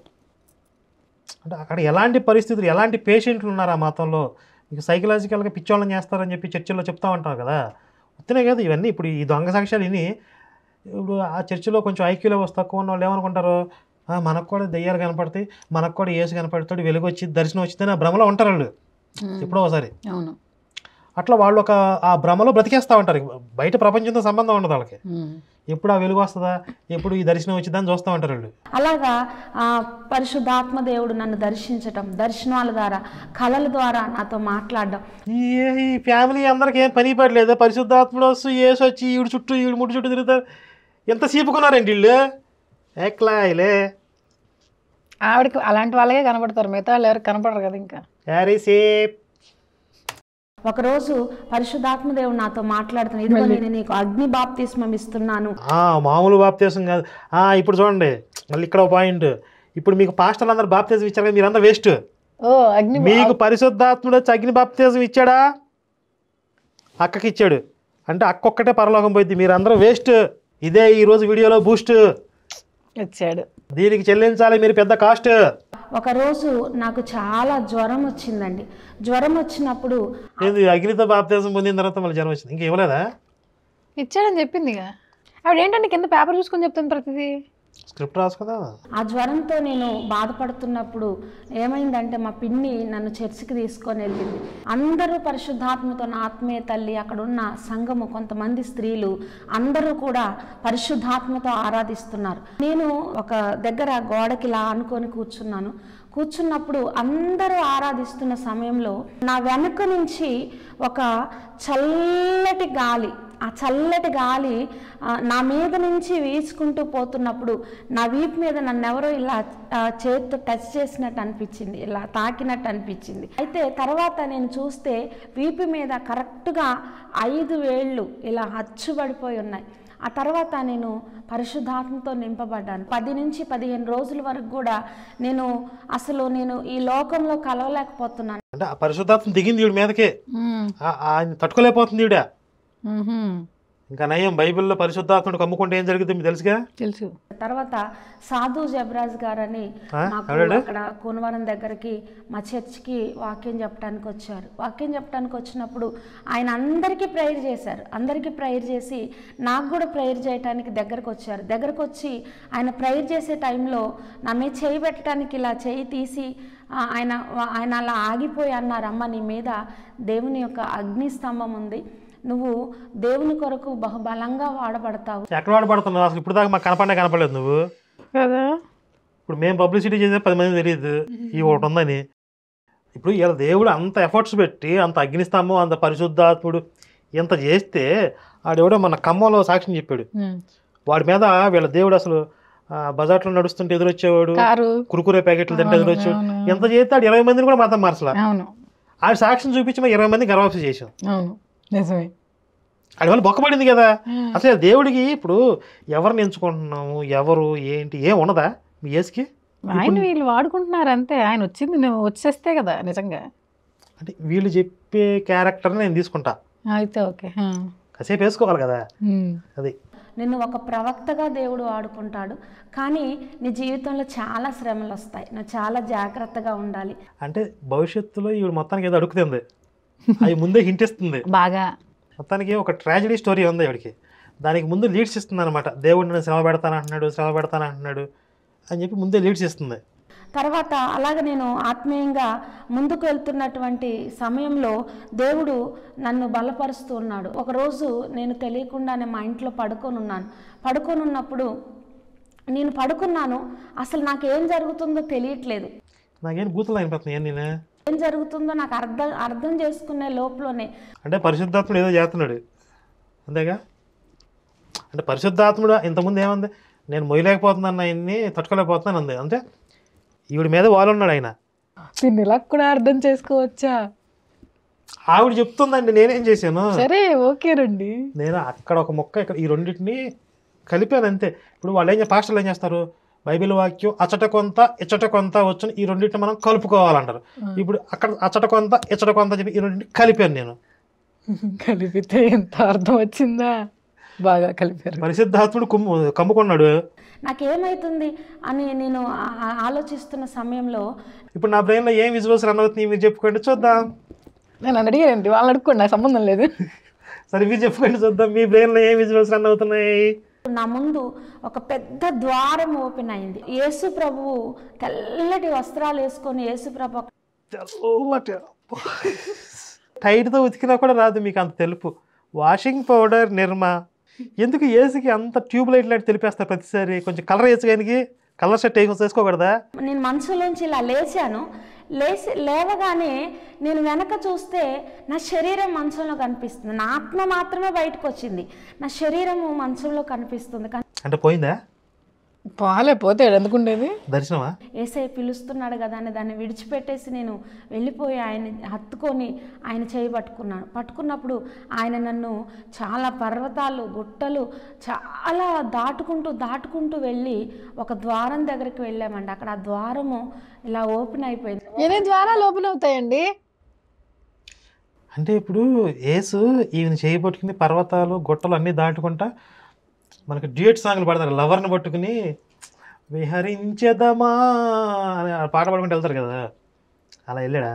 అంటే అక్కడ ఎలాంటి పరిస్థితులు, ఎలాంటి పేషెంట్లు ఉన్నారు ఆ మతంలో. మీకు సైకలాజికల్గా పిచ్చోళ్ళని చేస్తారని చెప్పి చర్చిలో చెప్తా ఉంటారు కదా. ఉత్తనే కదా ఇవన్నీ. ఇప్పుడు ఈ దొంగ సాక్ష్యాలు విని ఇప్పుడు ఆ చర్చిలో కొంచెం ఐక్యూ లెవెల్స్ తక్కువ ఉన్న వాళ్ళు ఏమనుకుంటారు, మనకు కూడా దెయ్యాలు కనపడతాయి, మనకు కూడా యేసు కనపడతాడు, వెలుగు వచ్చి దర్శనం వచ్చిందని ఆ భ్రమలో ఉంటారు వాళ్ళు ఎప్పుడో ఒకసారి. అవును, అట్లా వాళ్ళు ఆ భ్రమలో బ్రతికేస్తూ ఉంటారు. బయట ప్రపంచంతో సంబంధం ఉండదు వాళ్ళకి. ఎప్పుడు ఆ వెలుగు వస్తుందా, ఎప్పుడు ఈ దర్శనం వచ్చిందని చూస్తూ ఉంటారు వాళ్ళు. అలాగా పరిశుద్ధాత్మ దేవుడు నన్ను దర్శించటం, దర్శనాల ద్వారా, కళల ద్వారా నాతో మాట్లాడడం. ఈ ఫ్యామిలీ అందరికి ఏం పని పడలేదు, పరిశుద్ధాత్ముడు వస్తూ ఏసు వచ్చి ఈడు చుట్టూ ఈడు ముడి చుట్టూ తిరుగుతారు. ఎంత సీపుకున్నారండి వీళ్ళు ఎక్లాయిలే. ఆవిడకి అలాంటి వాళ్ళకే కనపడతారు, మిగతా వాళ్ళు ఎవరికి కనపడరు కదా. ఇంకా సేప్ ఒకరోజు పరిశుద్ధాత్మ దేవుడు నాతో మాట్లాడుతున్నాను, ఇదిగో నేను నీకు అగ్ని బాప్తిస్మం ఇస్తున్నాను. మామూలు బాప్తీసం కాదు. ఇప్పుడు చూడండి మళ్ళీ ఇక్కడ పాయింట్. ఇప్పుడు మీకు పాస్టర్లు అందరు బాప్తీసం ఇచ్చారు కదా, మీరందరూ వేస్ట్. మీకు పరిశుద్ధాత్ముడు వచ్చి అగ్ని బాప్తీసం ఇచ్చాడా? అక్కకి ఇచ్చాడు అంటే అక్క ఒక్కటే పరలోకం పోయింది, మీరందరూ వేస్ట్. ఇదే ఈరోజు వీడియోలో బూస్ట్ ఇచ్చాడు, దీనికి చెల్లించాలి మీరు పెద్ద కాస్ట్. ఒకరోజు నాకు చాలా జ్వరం వచ్చిందండి. జ్వరం వచ్చినప్పుడు అగ్నితో బాప్తీసం పొందిన తర్వాత మళ్ళీ జ్వరం వచ్చింది, ఇంకా ఇవ్వలేదా? ఇచ్చాడని చెప్పింది ఇక. ఆవిడ ఏంటంటే కింద పేపర్ చూసుకొని చెప్తాను ప్రతిదీ, స్క్రిప్ట్ రాసుకుందా. ఆ జ్వరంతో నేను బాధపడుతున్నప్పుడు ఏమైందంటే మా పిన్ని నన్ను చర్చికి తీసుకొని వెళ్ళింది. అందరూ పరిశుద్ధాత్మతో, నా ఆత్మీయ తల్లి, అక్కడ ఉన్న సంఘము, కొంతమంది స్త్రీలు అందరూ కూడా పరిశుద్ధాత్మతో ఆరాధిస్తున్నారు. నేను ఒక దగ్గర గోడకి ఇలా అనుకొని కూర్చున్నప్పుడు అందరూ ఆరాధిస్తున్న సమయంలో నా వెనుక నుంచి ఒక చల్లటి గాలి, ఆ చల్లటి గాలి నా మీద నుంచి వీచుకుంటూ పోతున్నప్పుడు నా వీపు మీద నన్ను ఎవరో ఇలా చేతితో టచ్ చేసినట్టు అనిపించింది, ఇలా తాకినట్టు అనిపించింది. అయితే తర్వాత నేను చూస్తే వీపు మీద కరెక్ట్గా 5 వేళ్ళు ఇలా అచ్చుబడిపోయి ఉన్నాయి. ఆ తర్వాత నేను పరిశుద్ధాత్మతో నింపబడ్డాను. 10 నుంచి 15 రోజుల వరకు కూడా నేను ఈ లోకంలో కలవలేకపోతున్నాను. అంటే ఆ పరిశుద్ధాత్మ దిగింది ఈవిడ మీదకే, ఆయన తట్టుకోలేకపోతుంది ఈవిడ. ఇంకా నయం బైబిల్లో పరిశుద్ధాత్మను కమ్ముకుంటే ఏం జరుగుతుంది మీకు తెలుసుగా. తెలుసు. తర్వాత సాధు జబరాజ్ గారని అక్కడ కోనవరం దగ్గరికి మా చర్చికి వాక్యం చెప్పడానికి వచ్చారు. వాక్యం చెప్పడానికి వచ్చినప్పుడు ఆయన అందరికీ ప్రేయర్ చేశారు. అందరికీ ప్రేయర్ చేసి నాకు కూడా ప్రేయర్ చేయడానికి దగ్గరకు వచ్చారు. దగ్గరకు వచ్చి ఆయన ప్రేయర్ చేసే టైంలో నా మీద చేయి పెట్టడానికి ఇలా చేయి తీసి ఆయన అలా ఆగిపోయి అన్నారు, అమ్మ నీ మీద దేవుని యొక్క అగ్ని స్తంభం ఉంది, నువ్వు దేవుని కొరకు బహుబలంగా వాడబడతావు. ఎక్కడ వాడబడుతున్నావు అసలు? ఇప్పుడు దాకా మాకు కనపడలేదు నువ్వు కదా. ఇప్పుడు మేము పబ్లిసిటీ చేసే 10 మంది తెలియదు ఈ ఒకటి ఉందని. ఇప్పుడు ఇలా దేవుడు అంత ఎఫర్ట్స్ పెట్టి, అంత అగ్నిస్తంభం, అంత పరిశుద్ధాత్ముడు ఇంత చేస్తే ఆడెవడో మన ఖమ్మంలో సాక్ష్యం చెప్పాడు. వాడి మీద వీళ్ళ దేవుడు అసలు బజార్లో నడుస్తుంటే ఎదురొచ్చేవాడు, కురుకురే ప్యాకెట్లు తింటే ఎదురొచ్చేవాడు. ఎంత చేస్తే ఆడు 20 మందిని కూడా మతం మార్చలా. ఆడి సాక్ష్యం చూపించి 20 మంది గర్వాప్సి చేసాం. నిజమే. అది వల్ల బొక్కపడింది కదా. అసలు దేవుడికి ఇప్పుడు ఎవరిని ఎంచుకుంటున్నాము, ఎవరు ఏంటి ఏం ఉన్నదా మీ ఏసుకి? ఆయన వీళ్ళు వాడుకుంటున్నారు అంతే. ఆయన వచ్చింది నువ్వు వచ్చేస్తే కదా నిజంగా. అంటే వీళ్ళు చెప్పే క్యారెక్టర్ని నేను తీసుకుంటా, అయితే ఓకే, కాసేపు వేసుకోవాలి కదా. అది నిన్ను ఒక ప్రవక్తగా దేవుడు వాడుకుంటాడు, కానీ నీ జీవితంలో చాలా శ్రమలు వస్తాయి, నువ్వు చాలా జాగ్రత్తగా ఉండాలి. అంటే భవిష్యత్తులో ఈవిడ మొత్తానికి ఏదో అడుగుతుంది, అది ముందే హింట్ ఇస్తుంది బాగా. మొత్తానికి ఒక ట్రాజడీ స్టోరీ ఉంది ఆవిడకి, దానికి ముందు లీడ్స్ ఇస్తుంది అనమాట. దేవుడు నన్ను శ్రమ పెడతానంటున్నాడు అని చెప్పి ముందే లీడ్స్ ఇస్తుంది. తర్వాత అలాగే నేను ఆత్మీయంగా ముందుకు వెళ్తున్నటువంటి సమయంలో దేవుడు నన్ను బలపరుస్తూ ఉన్నాడు. ఒకరోజు నేను తెలియకుండానే మా ఇంట్లో పడుకొని ఉన్నప్పుడు నేను పడుకున్నాను. అసలు నాకేం జరుగుతుందో తెలియట్లేదు, నాకేం బూతులు అయిపోతున్నాయి, నేను ఏం జరుగుతుందో నాకు అర్థం చేసుకునే లోపలనే అంటే పరిశుద్ధాత్ముడు ఏదో చేస్తున్నాడు అంతేగా. అంటే పరిశుద్ధాత్ముడు ఇంతకుముందు ఏమంది, నేను మొయ్యలేకపోతున్నాను, ఆయన్ని తట్టుకోలేకపోతున్నాను అంది. అంటే ఈవిడ మీద వాళ్ళు ఉన్నాడు ఆయన. దీన్ని ఇలా కూడా అర్థం చేసుకోవచ్చా? ఆవిడ చెప్తుందండి, నేనేం చేశాను, సరే ఓకేనండి. నేను అక్కడ ఒక మొక్క ఇక్కడ ఈ రెండింటిని కలిపాను అంతే. ఇప్పుడు వాళ్ళు పాస్టర్లు ఏం చేస్తారు, బైబిల్ వాక్యం అచ్చట కొంత ఇచ్చట కొంత వచ్చిన ఈ రెండింటిని మనం కలుపుకోవాలంటారు. ఇప్పుడు అక్కడ అచ్చట కొంత ఇచ్చట కొంత చెప్పి ఈ రెండింటిని కలిపాను నేను. కలిపితే ఎంత అర్థం వచ్చిందా? బాగా కలిపారు. పరిశుద్ధాత్ముడు కమ్ముకున్నాడు. నాకేమవుతుంది అని నేను ఆలోచిస్తున్న సమయంలో ఇప్పుడు నా బ్రెయిన్లో ఏం విజువల్స్ రన్ అవుతుంది మీరు చెప్పుకోండి చూద్దాం. నేను అడిగానండి, వాళ్ళని అడుక్కోండి, నాకు సంబంధం లేదు. సరే మీరు చెప్పుకోండి చూద్దాం, మీ బ్రెయిన్లో ఏం విజువల్స్ రన్ అవుతున్నాయి? నా ముందు ఒక పెద్ద ద్వారం ఓపెన్ అయింది. యేసు ప్రభువు తెల్లటి వస్త్రాలు వేసుకొని యేసు ప్రభు టైట్తో ఉతికినా కూడా రాదు మీకు అంత తెలుపు. వాషింగ్ పౌడర్ నిర్మా ఎందుకు ఏసుకి అంత ట్యూబ్ లైట్ లైట్ తెలిపేస్తారు ప్రతిసారి? కొంచెం కలర్ వేసుకానికి కలర్ షర్ట్ వేసుకోకూడదా? నేను మనసులోంచి ఇలా లేచాను. లేవగానే నేను వెనక చూస్తే నా శరీరం మంచంలో కనిపిస్తుంది. నా ఆత్మ మాత్రమే బయటకు వచ్చింది, నా శరీరము మంచంలో కనిపిస్తుంది. అంటే పోయిందా? పోతే ఎందుకుండేది? దర్శనమా? ఏసై పిలుస్తున్నాడు కదా అని దాన్ని విడిచిపెట్టేసి నేను వెళ్ళిపోయి ఆయన హత్తుకొని ఆయన చేయి పట్టుకున్నప్పుడు ఆయన నన్ను చాలా పర్వతాలు గుట్టలు చాలా దాటుకుంటూ వెళ్ళి ఒక ద్వారం దగ్గరికి వెళ్ళామండి. అక్కడ ఆ ద్వారము ఇలా ఓపెన్ అయిపోయింది. ఎన్ని ద్వారాలు ఓపెన్ అవుతాయండి? అంటే ఇప్పుడు యేసు ఈయన చేయి పట్టుకుని పర్వతాలు గుట్టలు అన్నీ దాటుకుంటా మనకి డ్యూయట్ సాంగ్లు పాడతారు, లవర్ని పట్టుకుని విహరించేదమా అని పాట పాడుకుంటూ వెళ్తారు కదా, అలా వెళ్ళాడా?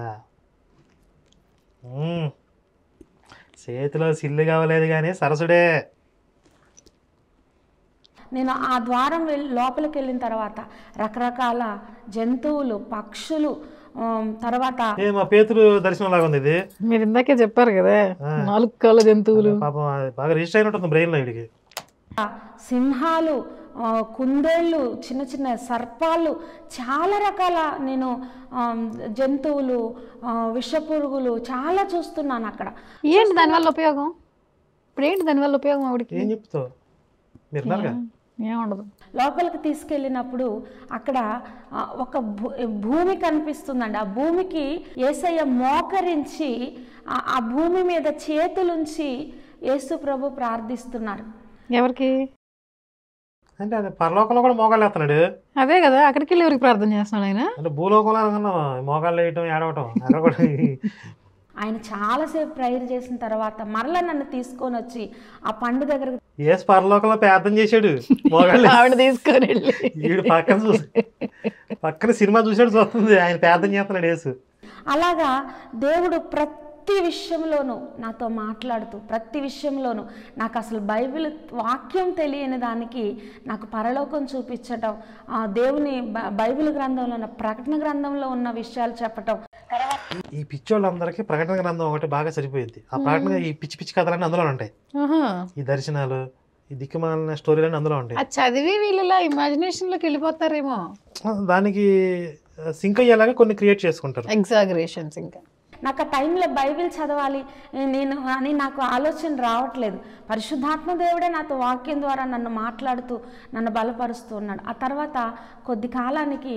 చేతిలో సిల్లు కావలేదు కానీ సరసుడే. నేను ఆ ద్వారం లోపలికి వెళ్ళిన తర్వాత రకరకాల జంతువులు, పక్షులు, తర్వాత మా పేతురు దర్శనం లాగా ఉంది ఇది. మీరు ఇందాకే చెప్పారు కదా 4 కాళ్ళ జంతువులు. పాపం బాగా రిజిస్టర్ అయినట్టుంది బ్రెయిన్లో వీడికి. సింహాలు, కుందేళ్ళు, చిన్న చిన్న సర్పాలు, చాలా రకాల నేను జంతువులు, విషపురుగులు చాలా చూస్తున్నాను అక్కడ. ఏంటి దానివల్ల ఉపయోగం? ఇప్పుడు ఏంటి దానివల్ల ఉపయోగం ఆవిడకి? ఏం చెప్తావు మీరు? ఏముండదు. లోపలికి తీసుకెళ్ళినప్పుడు అక్కడ ఒక భూమి కనిపిస్తుందండి. ఆ భూమికి యేసయ్య మోకరించి ఆ భూమి మీద చేతులుంచి యేసు ప్రభు ప్రార్థిస్తున్నారు. ఎవరికి? అంటే అది పరలోకంలో కూడా మోకాళ్ళు వేస్తున్నాడు. అదే కదా, అక్కడికి వెళ్ళి ఎవరికి ప్రార్థన చేస్తున్నాడు ఆయన? అంటే భూలోకంలో అనుకున్నాం మోకాళ్ళు వేయటం ఏడవటం అక్కడ కూడా. ఆయన చాలాసేపు ప్రేయర్ చేసిన తర్వాత మరలా నన్ను తీసుకొని వచ్చి ఆ పండు దగ్గర యేసు పరలోకంలో ప్రార్థన చేశాడు, మోకాళ్ళు ఆవిడ తీసుకొని వెళ్ళి వీడు పక్కన సినిమా చూసాడు చూస్తుంది, ఆయన ప్రార్థన చేస్తున్నాడు యేసు. అలాగా దేవుడు ప్రతి విషయంలోనూ నాతో మాట్లాడుతూ, ప్రతి విషయంలోనూ నాకు అసలు బైబిల్ వాక్యం తెలియని దానికి నాకు పరలోకం చూపించటం, దేవుని బైబిల్ గ్రంథంలో ఉన్న ప్రకటన గ్రంథంలో ఉన్న విషయాలు చెప్పటం. ఈ పిచ్చోళ్ళందరికీ ప్రకటన గ్రంథం ఒకటి బాగా సరిపోయింది. ఆ ప్రకటన ఈ పిచ్చి పిచ్చి కథలన్నీ అందులో ఉంటాయి, ఈ దర్శనాలు, ఈ దిక్కుమాలిన స్టోరీలన్నీ అందులో ఉంటాయి. చదివి వీళ్ళ ఇమాజినేషన్ లోకి వెళ్ళిపోతారేమో, దానికి సింక్ అయ్యేలాగా కొన్ని క్రియేట్ చేసుకుంటారు, ఎగ్జాగరేషన్స్. ఇంకా నాకు ఆ టైంలో బైబిల్ చదవాలి అని నాకు ఆలోచన రావట్లేదు. పరిశుద్ధాత్మ దేవుడే నాతో వాక్యం ద్వారా నన్ను మాట్లాడుతూ నన్ను బలపరుస్తూ ఉన్నాడు. ఆ తర్వాత కొద్ది కాలానికి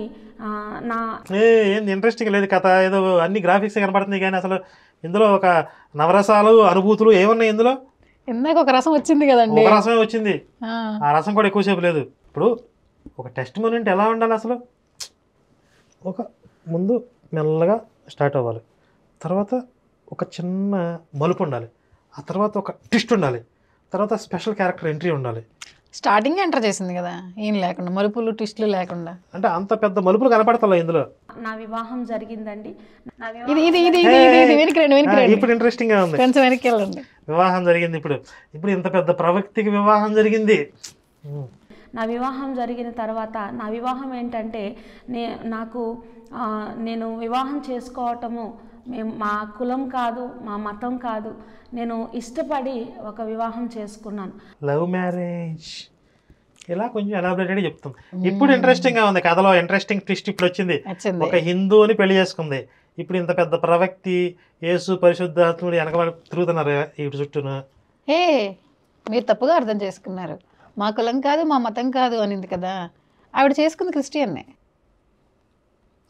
ఏంది ఇంట్రెస్టింగ్ లేదు కథ, ఏదో అన్ని గ్రాఫిక్స్ కనపడుతుంది కానీ అసలు ఇందులో ఒక నవరసాలు అనుభూతులు ఏమున్నాయి ఇందులో? ఇందాక ఒక రసం వచ్చింది కదండి, ఒక రసమే వచ్చింది, ఆ రసం కూడా ఎక్కువసేపు లేదు. ఇప్పుడు ఒక టెస్ట్ మూమెంట్ ఎలా ఉండాలి అసలు? ఒక ముందు మెల్లగా స్టార్ట్ అవ్వాలి, తర్వాత ఒక చిన్న మలుపు ఉండాలి, ఆ తర్వాత ఒక ట్విస్ట్ ఉండాలి, తర్వాత స్పెషల్ క్యారెక్టర్ ఎంట్రీ ఉండాలి. స్టార్టింగ్ ఎంటర్ చేసింది కదా ఏం లేకుండా, మలుపులు ట్విస్టులు లేకుండా. అంటే అంత పెద్ద మలుపులు కనపడతా ఇందులో. నా వివాహం జరిగిందండి. ఇప్పుడు ఇంట్రెస్టింగ్ గా ఉంది, కొంచెం వెనక్కి వెళ్ళండి. వివాహం జరిగింది. ఇప్పుడు ఇంత పెద్ద ప్రవక్తికి వివాహం జరిగింది. నా వివాహం జరిగిన తర్వాత నా వివాహం ఏంటంటే నేను వివాహం చేసుకోవటము మా కులం కాదు, మా మతం కాదు, నేను ఇష్టపడి ఒక వివాహం చేసుకున్నాను. లవ్ మ్యారేజ్ ఇలా కొంచెం ఎలాబరేటెడ్ చెప్తాం. ఇప్పుడు ఇంట్రెస్టింగ్ గా ఉంది కథలో, ఇంట్రెస్టింగ్ ట్విస్ట్ ఇప్పుడు వచ్చింది. ఒక హిందూని పెళ్లి చేసుకుంది, ఇప్పుడు ఇంత పెద్ద ప్రవక్తి యేసు పరిశుద్ధాత్ముడు వెనక తిరుగుతున్నారు ఇటు చుట్టూను. మీరు తప్పుగా అర్థం చేసుకున్నారు. మా కులం కాదు, మా మతం కాదు అనింది కదా, ఆవిడ చేసుకుంది క్రిస్టియన్నే.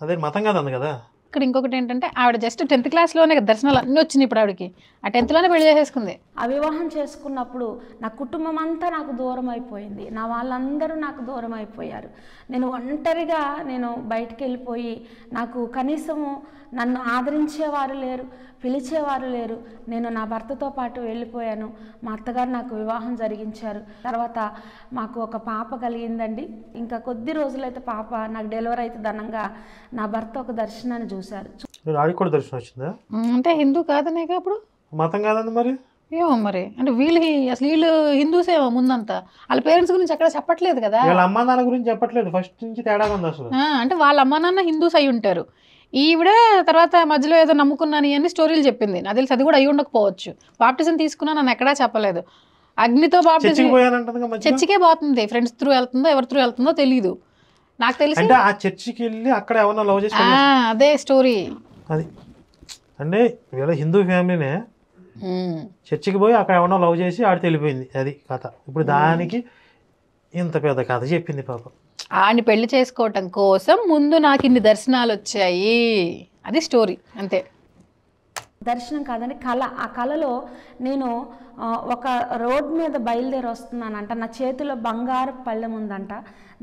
అదే మతం కాదు అంది కదా. ఇక్కడ ఇంకొకటి ఏంటంటే ఆవిడ జస్ట్ 10th క్లాస్లోనే దర్శనాలు అన్నీ వచ్చినాయి ఇప్పుడు ఆవిడకి. ఆ 10th పెళ్లి చేసేసుకుంది. ఆ వివాహం చేసుకున్నప్పుడు నా కుటుంబం అంతా నాకు దూరం అయిపోయింది, నా వాళ్ళందరూ నాకు దూరం అయిపోయారు. నేను ఒంటరిగా నేను బయటికి వెళ్ళిపోయి, నాకు కనీసము నన్ను ఆదరించేవారు లేరు, పిలిచేవారు లేరు. నేను నా భర్తతో పాటు వెళ్ళిపోయాను. మా అత్తగారు నాకు వివాహం జరిగించారు. తర్వాత మాకు ఒక పాప కలిగిందండి. ఇంకా కొద్ది రోజులైతే పాప నాకు డెలివరీ అయితే ధనంగా నా భర్త ఒక దర్శనాన్ని చూశారు. ఆడికి కూడా దర్శనం వచ్చిందా? అంటే హిందూ కాదనేగా అప్పుడు? మతం కాదండి మరి. ఏమో మరి, అంటే వీళ్ళు హిందూసేమో ముందంతా. వాళ్ళ పేరెంట్స్ గురించి ఎక్కడ చెప్పట్లేదు కదా, వీళ్ళ అమ్మా నాన్న గురించి చెప్పట్లేదు. ఫస్ట్ నుంచి తేడా ఉంది అసలు. అంటే వాళ్ళ అమ్మా నాన్న హిందూస్ అయి ఉంటారు. ఈవిడ తర్వాత మధ్యలో ఏదో నమ్ముకున్నాను అని స్టోరీలు చెప్పింది. నాకు తెలిసి అది కూడా అయి ఉండకపోవచ్చు. బాప్టిజం తీసుకున్నా నన్ను ఎక్కడా చెప్పలేదు. అగ్నితో బాప్టిజం చర్చికే పోతుంది. ఫ్రెండ్స్ త్రూ వెళ్తుందో ఎవరి త్రూ వెళ్తుందో తెలియదు నాకు తెలిసి. అంటే ఆ చర్చికి వెళ్ళి అక్కడ ఏమన్నా లవ్ చేసి అదే స్టోరీ. అది అంటే వీళ్ళ హిందూ ఫ్యామిలీనే చర్చికి పోయి అక్కడ ఏమన్నా లవ్ చేసి ఆడితే వెళ్ళిపోయింది. అది కథ. ఇప్పుడు దానికి ఇంత పెద్ద కథ చెప్పింది పాప. ఆడిని పెళ్లి చేసుకోవటం కోసం ముందు నాకు ఇన్ని దర్శనాలు వచ్చాయి, అది స్టోరీ అంతే. దర్శనం కాదండి, కళ. ఆ కళలో నేను ఒక రోడ్ మీద బయలుదేరి వస్తున్నానంట. నా చేతిలో బంగారు పళ్ళెం ఉందంట.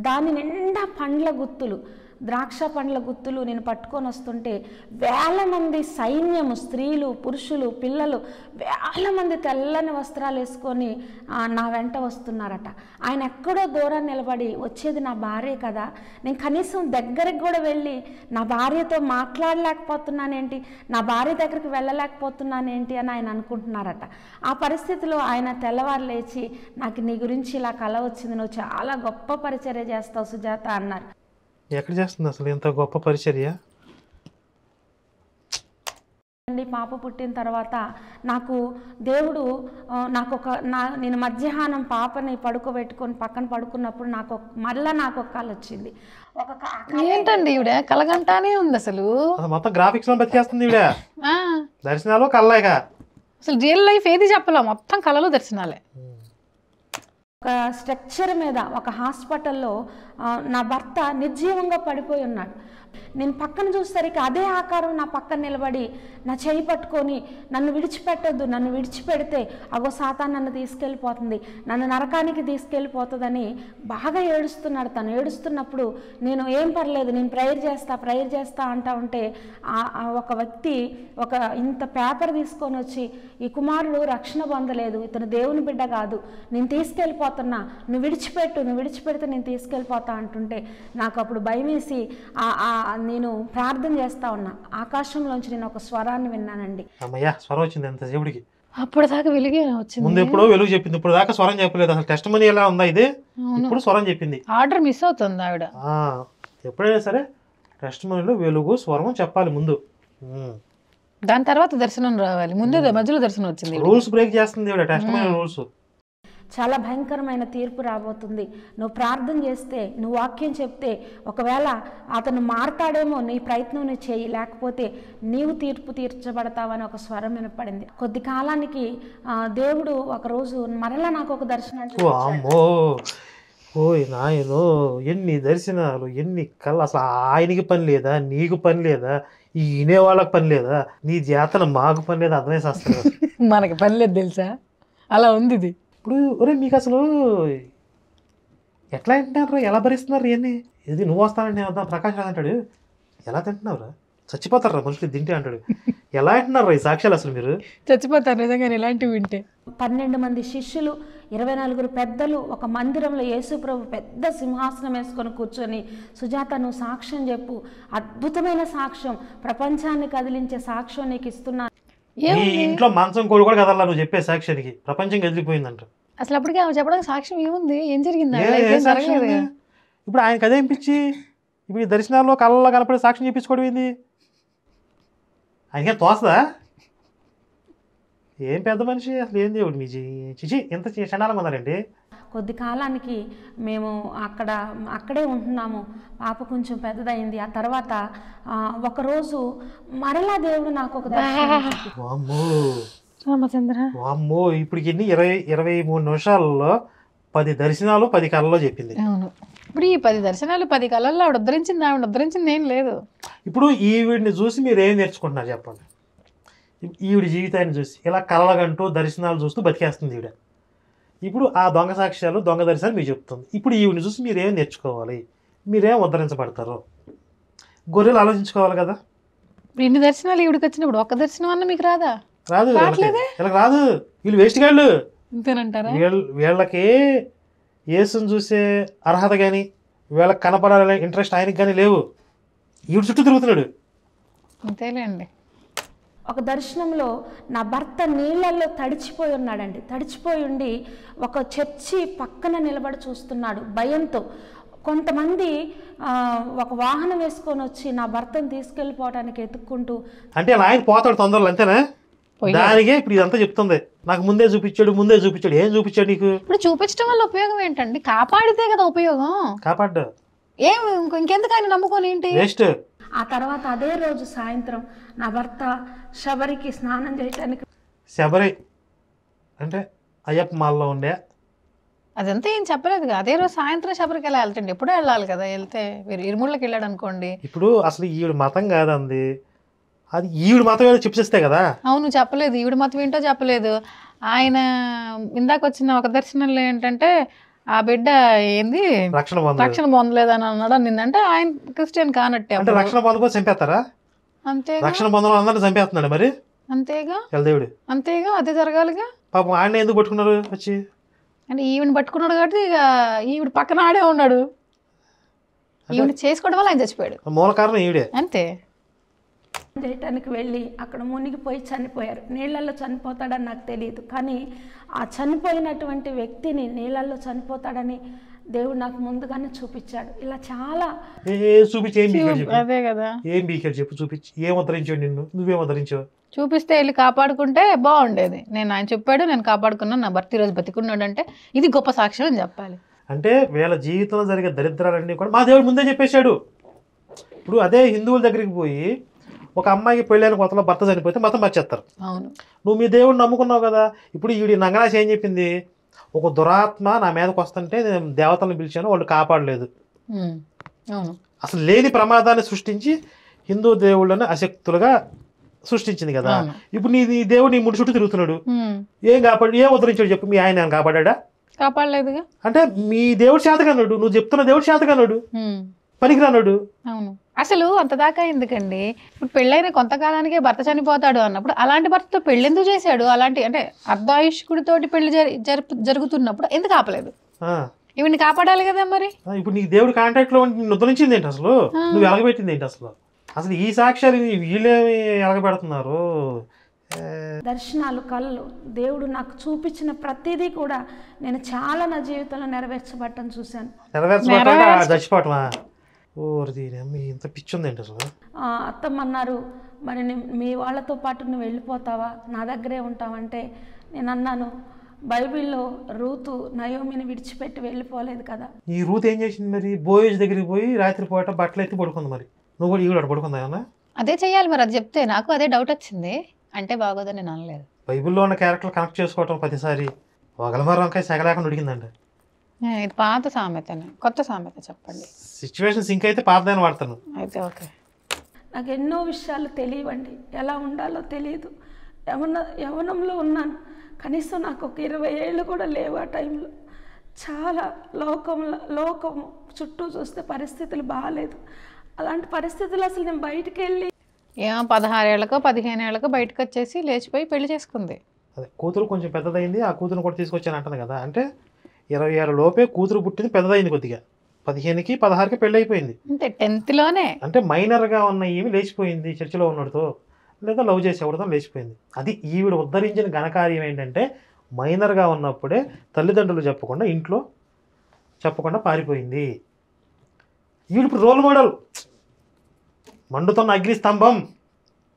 దాని నిండా పండ్ల గుత్తులు, ద్రాక్ష పండ్ల గుత్తులు నేను పట్టుకొని వస్తుంటే వేల మంది సైన్యము, స్త్రీలు, పురుషులు, పిల్లలు వేల మంది తెల్లని వస్త్రాలు వేసుకొని నా వెంట వస్తున్నారట. ఆయన ఎక్కడో దూరం నిలబడి, వచ్చేది నా భార్య కదా, నేను కనీసం దగ్గరికి కూడా వెళ్ళి నా భార్యతో మాట్లాడలేకపోతున్నానేంటి, నా భార్య దగ్గరికి వెళ్ళలేకపోతున్నానేంటి అని ఆయన అనుకుంటున్నారట. ఆ పరిస్థితిలో ఆయన తెల్లవారు లేచి, నాకు నీ గురించి ఇలా కల వచ్చింది, నువ్వు చాలా గొప్ప పరిచర్య చేస్తావు సుజాత అన్నారు. ఎక్కడ చేస్తుంది అసలు ఇంత గొప్ప పరిచర్య? పాప పుట్టిన తర్వాత నాకు దేవుడు నేను మధ్యాహ్నం పాపని పడుకోబెట్టుకొని పక్కన పడుకున్నప్పుడు నాకు ఒక కళ వచ్చింది. ఏంటండి ఈవిడ కలగంటానే ఉంది అసలు. మొత్తం గ్రాఫిక్స్ లో బతికేస్తుంది ఈవిడ. దర్శనాలు కళ్ళగా అసలు రియల్ లైఫ్ ఏది చెప్పాల, మొత్తం కళలు దర్శనాలే. ఒక స్ట్రక్చర్ మీద ఒక హాస్పిటల్లో నా భర్త నిర్జీవంగా పడిపోయి ఉన్నాడు. నేను పక్కన చూసేసరికి అదే ఆకారం నా పక్కన నిలబడి నా చేయి పట్టుకొని, నన్ను విడిచిపెట్టొద్దు, నన్ను విడిచిపెడితే అగో సాతాను నన్ను తీసుకెళ్ళిపోతుంది, నన్ను నరకానికి తీసుకెళ్ళిపోతుందని బాగా ఏడుస్తున్నాడు. తను ఏడుస్తున్నప్పుడు నేను ఏం పర్లేదు, నేను ప్రేయర్ చేస్తా అంటా ఉంటే ఒక వ్యక్తి ఒక ఇంత పేపర్ తీసుకొని వచ్చి, ఈ కుమారుడు రక్షణ పొందలేదు, ఇతను దేవుని బిడ్డ కాదు, నేను తీసుకెళ్ళిపోతున్నా, నువ్వు విడిచిపెడితే నేను తీసుకెళ్ళిపోతా అంటుంటే నాకు అప్పుడు భయం వేసి నేను ప్రార్థన చేస్తా ఉన్నా. ఆకాశంలోంచి నేను ఒక స్వరాన్ని విన్నానండి. అమ్మయ్య, స్వరం వచ్చింది ఎంతసేపుడికి. అప్పుడు దాకా వెలుగే వచ్చింది. ముందు ఎప్పుడో వెలుగు చెప్పింది, ఇప్పుడు దాకా స్వరం చెప్పలేదు. అసలు టెస్ట్ మనీ ఎలా ఉందా ఇది? ఇప్పుడు స్వరం చెప్పింది. ఆర్డర్ మిస్ అవుతుంది ఆవిడ. ఎప్పుడైనా సరే టెస్ట్ మనీలో వెలుగు స్వరం చెప్పాలి ముందు, దాని తర్వాత దర్శనం రావాలి. ముందే మధ్యలో దర్శనం వచ్చింది. రూల్స్ బ్రేక్ చేస్తుంది టెస్ట్ మనీ రూల్స్. చాలా భయంకరమైన తీర్పు రాబోతుంది. నువ్వు ప్రార్థన చేస్తే, నువ్వు వాక్యం చెప్తే, ఒకవేళ అతను మారతాడేమో, నీ ప్రయత్నం నువ్వు చేయి, లేకపోతే నీవు తీర్పు తీర్చబడతావని ఒక స్వరం వినపడింది. కొద్ది కాలానికి దేవుడు ఒకరోజు మరలా నాకు ఒక దర్శనం. ఓయ్ నాయనో, ఎన్ని దర్శనాలు, ఎన్ని కళ్ళు. అసలు ఆయనకి పని లేదా, నీకు పని లేదా, ఈ వినేవాళ్ళకి పని లేదా, నీ జాతన మాకు పని లేదా, అర్థమేసేస్తారు. మనకి పని లేదు తెలుసా, అలా ఉంది ఇది. ఇప్పుడు ఒరే మీకు అసలు ఎట్లా తింటున్నారు, ఎలా భరిస్తున్నారు ఇవన్నీ? ఇది నువ్వు వస్తానంటే వద్దాం ప్రకాష్ రాదు అంటాడు. ఎలా తింటున్నావురా, చచ్చిపోతారా మనుషులు తింటే అంటాడు. ఎలా తింటున్నారు ఈ సాక్ష్యాలు? అసలు మీరు చచ్చిపోతారు నిజంగా ఇలాంటివి వింటే. 12 మంది శిష్యులు, 24 పెద్దలు ఒక మందిరంలో యేసుప్రభు పెద్ద సింహాసనం వేసుకొని కూర్చొని, సుజాత నువ్వు సాక్ష్యం చెప్పు, అద్భుతమైన సాక్ష్యం, ప్రపంచాన్ని కదిలించే సాక్ష్యం నీకు ఇస్తున్నాను. ఈ ఇంట్లో మంచం కోడి కూడా కదల్లా నువ్వు చెప్పే సాక్ష్యానికి, ప్రపంచం కదిలిపోయిందంట. అసలు అప్పటికే చెప్పడానికి సాక్ష్యం ఏముంది, ఏం జరిగింది? ఇప్పుడు ఆయనకి అదే ఇప్పించి ఇప్పుడు ఈ దర్శనాల్లో కళ్ళలో కనపడే సాక్ష్యం చెప్పించుకోవడం ఏంది? ఆయనకేం తోస్తుందా? ఏం పెద్ద మనిషి అసలు, ఏం దేవుడు మీ చిచి ఎంత చండాలంగా ఉందండి. కొద్ది కాలానికి మేము అక్కడే ఉంటున్నాము. పాప కొంచెం పెద్దదైంది. ఆ తర్వాత ఒకరోజు మరలా దేవుడు నాకు ఒక వామ్మో, ఇప్పుడు ఇన్ని 23 నిమిషాల్లో 10 దర్శనాలు 10 కళల్లో చెప్పింది. అవును, ఇప్పుడు ఈ 10 దర్శనాలు 10 కళల్లో ఆవిడ ఉద్ధరించింది ఏం లేదు. ఇప్పుడు ఈవిడిని చూసి మీరు ఏం నేర్చుకుంటున్నారు చెప్పండి. ఈవిడ జీవితాన్ని చూసి ఇలా కలలగంటూ దర్శనాలు చూస్తూ బతికేస్తుంది ఈవిడ. ఇప్పుడు ఆ దొంగ సాక్ష్యాలు దొంగ దర్శనాలు మీకు చెప్తుంది. ఇప్పుడు ఈవిని చూసి మీరేం నేర్చుకోవాలి, మీరేం ఉద్ధరించబడతారు? గొర్రెలు ఆలోచించుకోవాలి కదా. ఇన్ని దర్శనాలు ఈవిడికి వచ్చినప్పుడు ఒక్క దర్శనం అన్న మీకు రాదా? రాదు, వీళ్ళకి రాదు. వీళ్ళు వేస్ట్ గాళ్ళు. అంతేనంటారా? వీళ్ళకి యేసుని చూసే అర్హత కానీ వీళ్ళకి కనపడాలనే ఇంట్రెస్ట్ ఆయనకి కానీ లేవు. ఈవిడ చుట్టూ తిరుగుతున్నాడు. అంతేలేండి. ఒక దర్శనంలో నా భర్త నీళ్ళల్లో తడిచిపోయి ఉన్నాడండి. తడిచిపోయి ఉండి ఒక చర్చి పక్కన నిలబడి చూస్తున్నాడు భయంతో. కొంతమంది ఒక వాహనం వేసుకొని వచ్చి నా భర్తను తీసుకెళ్ళిపోవడానికి ఎత్తుక్కుంటూ. అంటే ఆయన పోతాడు తొందరలో, అంతేనా? దానికే ఇప్పుడు ఇదంతా చెప్తుంది. నాకు ముందే చూపించాడు. ఏం చూపించాడు నీకు? ఇప్పుడు చూపించడం వల్ల ఉపయోగం ఏంటండి? కాపాడితే కదా ఉపయోగం. కాపాడ్డా ఏం ఇంకెందుకు ఆయన నమ్ముకొని ఏంటి? వేస్ట్. ఆ తర్వాత అదే రోజు సాయంత్రం నా భర్త శబరికి స్నానం చేయడానికి. శబరి అంటే అయ్యప్ప మాల్లో ఉండే. అదంతా ఏం చెప్పలేదు. అదే రోజు సాయంత్రం శబరికి ఎలా వెళ్తండి? ఎప్పుడూ వెళ్ళాలి కదా. వెళ్తే మీరు ఇరుముళ్ళకి వెళ్ళాడు అనుకోండి. ఇప్పుడు అసలు ఈవిడ మతం కాదండి, అది ఈవిడ మతం ఏదో చెప్పిస్తే కదా. అవును, చెప్పలేదు. ఈవిడ మతం ఏంటో చెప్పలేదు. ఆయన ఇందాక వచ్చిన ఒక దర్శనంలో ఏంటంటే ఆ బిడ్డ ఏంది రక్షణ పొందలేదని అన్నాడు. నిన్నంటే ఆయన క్రిస్టియన్ కానట్టే. అంటే రక్షణ పొందకపోతే చంపేస్తారా? అంతే. రక్షణ పొందడం అందరినీ చంపేస్తున్నాడు మరి. అంతేగా, దేవుడు అంతేగా, అదే జరగాలిగా. పాపం ఆయన ఎందుకు పట్టుకున్నారు వచ్చి? అంటే ఈవిని పట్టుకున్నాడు కాబట్టి ఇక ఈవిడ పక్కన ఆడే ఉన్నాడు. ఈవిడ చేసుకోవడం వల్ల ఆయన చచ్చిపోయాడు. మూల కారణం ఈవిడే. అంతే. చేయటానికి వెళ్ళి అక్కడ మునిగిపోయి చనిపోయారు. నీళ్ళల్లో చనిపోతాడని నాకు తెలియదు, కానీ ఆ చనిపోయినటువంటి వ్యక్తిని నీళ్ళల్లో చనిపోతాడని దేవుడు నాకు ముందుగానే చూపించాడు. ఇలా చాలా అదే కదా. ఏం బీకాడు చెప్పు, చూపించి ఏం ఉద్ధరించావు? నువ్వేం ఉద్ధరించావు? చూపిస్తే వెళ్ళి కాపాడుకుంటే బాగుండేది. ఆయన చెప్పాడు, నేను కాపాడుకున్నాను, నా భర్త ఈరోజు బతికున్నాడు అంటే ఇది గొప్ప సాక్ష్యం అని చెప్పాలి. అంటే వీళ్ళ జీవితంలో జరిగే దరిద్రాలన్నీ కూడా మా దేవుడు ముందే చెప్పేశాడు. ఇప్పుడు అదే హిందువుల దగ్గరికి పోయి ఒక అమ్మాయికి పెళ్ళైన కొత్తలో భర్త చనిపోతే మతం మార్చేస్తారు. అవును, నువ్వు మీ దేవుడిని నమ్ముకున్నావు కదా. ఇప్పుడు ఈవిడ నంగనాశ ఏం చెప్పింది? ఒక దురాత్మ నా మీదకి వస్తుంటే నేను దేవతలను పిలిచాను, వాళ్ళు కాపాడలేదు. అవును, అసలు లేని ప్రమాదాన్ని సృష్టించి హిందూ దేవుళ్ళని అశక్తులుగా సృష్టించింది కదా. ఇప్పుడు నీ దేవుడు నీ ముడి చుట్టూ తిరుగుతున్నాడు. ఏం ఉద్ధరించాడు చెప్పు? మీ ఆయన కాపాడా? కాపాడలేదుగా. అంటే మీ దేవుడు చేతకన్నాడు, నువ్వు చెప్తున్న దేవుడు చేతకన్నాడు, పనికిరాన్నాడు. అవును, అసలు అంతదాకా ఎందుకండి? ఇప్పుడు పెళ్ళైన కొంతకాలానికే భర్త చనిపోతాడు అన్నప్పుడు అలాంటి భర్తతో పెళ్ళి ఎందుకు చేశాడు? అలాంటి అంటే అర్ధాయుష్కుడితోటి పెళ్లి జరుగుతున్నప్పుడు ఎందుకు ఆపలేదు? ఇవన్నీ కాపాడాలి కదా మరి. ఇప్పుడు నీ దేవుడు కాంటాక్ట్ లో ఉద్ధరించింది ఏంటి అసలు? నువ్వు ఎలగబెట్టింది ఏంటి అసలు? అసలు ఈ సాక్ష్యాలు వీళ్ళేమి ఎలగబెడుతున్నారు? దర్శనాలు, కళలు, దేవుడు నాకు చూపించిన ప్రతిదీ కూడా నేను చాలా నా జీవితంలో నెరవేర్చబట్టం చూశాను. చచ్చిపోవటమా? ఇంత పిచ్చి ఉందేంటి అసలు? అత్తమ్మన్నారు, మరి మీ వాళ్ళతో పాటు నువ్వు వెళ్ళిపోతావా, నా దగ్గరే ఉంటావంటే నేను అన్నాను, బైబిల్లో రూతు నయోమిని విడిచిపెట్టి వెళ్ళిపోలేదు కదా. ఈ రూత్ ఏం చేసింది మరి? బోయేజ్ దగ్గరికి పోయి రాత్రి పూట బట్టలు ఎత్తి పడుకుంది. మరి నువ్వు కూడా ఈవిడ పడుకుందా ఏమన్నా? అదే చెయ్యాలి మరి. అది చెప్తే నాకు అదే డౌట్ వచ్చింది. అంటే బాగోదని నేను అనలేదు. బైబిల్లో ఉన్న క్యారెక్టర్ కనెక్ట్ చేసుకోవటం ప్రతిసారి వగలమారు వంకాయ సెగలేకుండా ఉడికిందండి. ఇది పాత సామెతనే, కొత్త సామెత చెప్పండి. సిచ్యువేషన్ సింక్ అయితే పాతదాన్ని వాడతాను. అయితే ఓకే. నాకు ఎన్నో విషయాలు తెలియవండి, ఎలా ఉండాలో తెలియదు. యవ్వనంలో ఉన్నాను, కనీసం నాకు ఒక 20 ఏళ్ళు కూడా లేవు ఆ టైంలో. చాలా లోకం చుట్టూ చూస్తే పరిస్థితులు బాగాలేదు. అలాంటి పరిస్థితులు అసలు నేను బయటికి వెళ్ళి 16 ఏళ్ళకో 15 ఏళ్ళకో బయటకు వచ్చేసి లేచిపోయి పెళ్లి చేసుకుంది. అదే కూతురు కొంచెం పెద్దదైంది, ఆ కూతురు కూడా తీసుకొచ్చాను అంటుంది కదా. అంటే 20 ఏళ్ళ లోపే కూతురు పుట్టింది, పెద్దదైంది కొద్దిగా. 15కి 16కి పెళ్ళి అయిపోయింది. అంటే 10th లోనే. అంటే మైనర్గా ఉన్న ఈమె లేచిపోయింది చర్చిలో ఉన్నోడితో, లేదా లవ్ చేసేవాడితో లేచిపోయింది. అది ఈవిడ ఉద్ధరించిన ఘనకార్యం ఏంటంటే మైనర్గా ఉన్నప్పుడే తల్లిదండ్రులు చెప్పకుండా ఇంట్లో చెప్పకుండా పారిపోయింది. ఈవిడ ఇప్పుడు రోల్ మోడల్, మండుతున్న అగ్ని స్తంభం,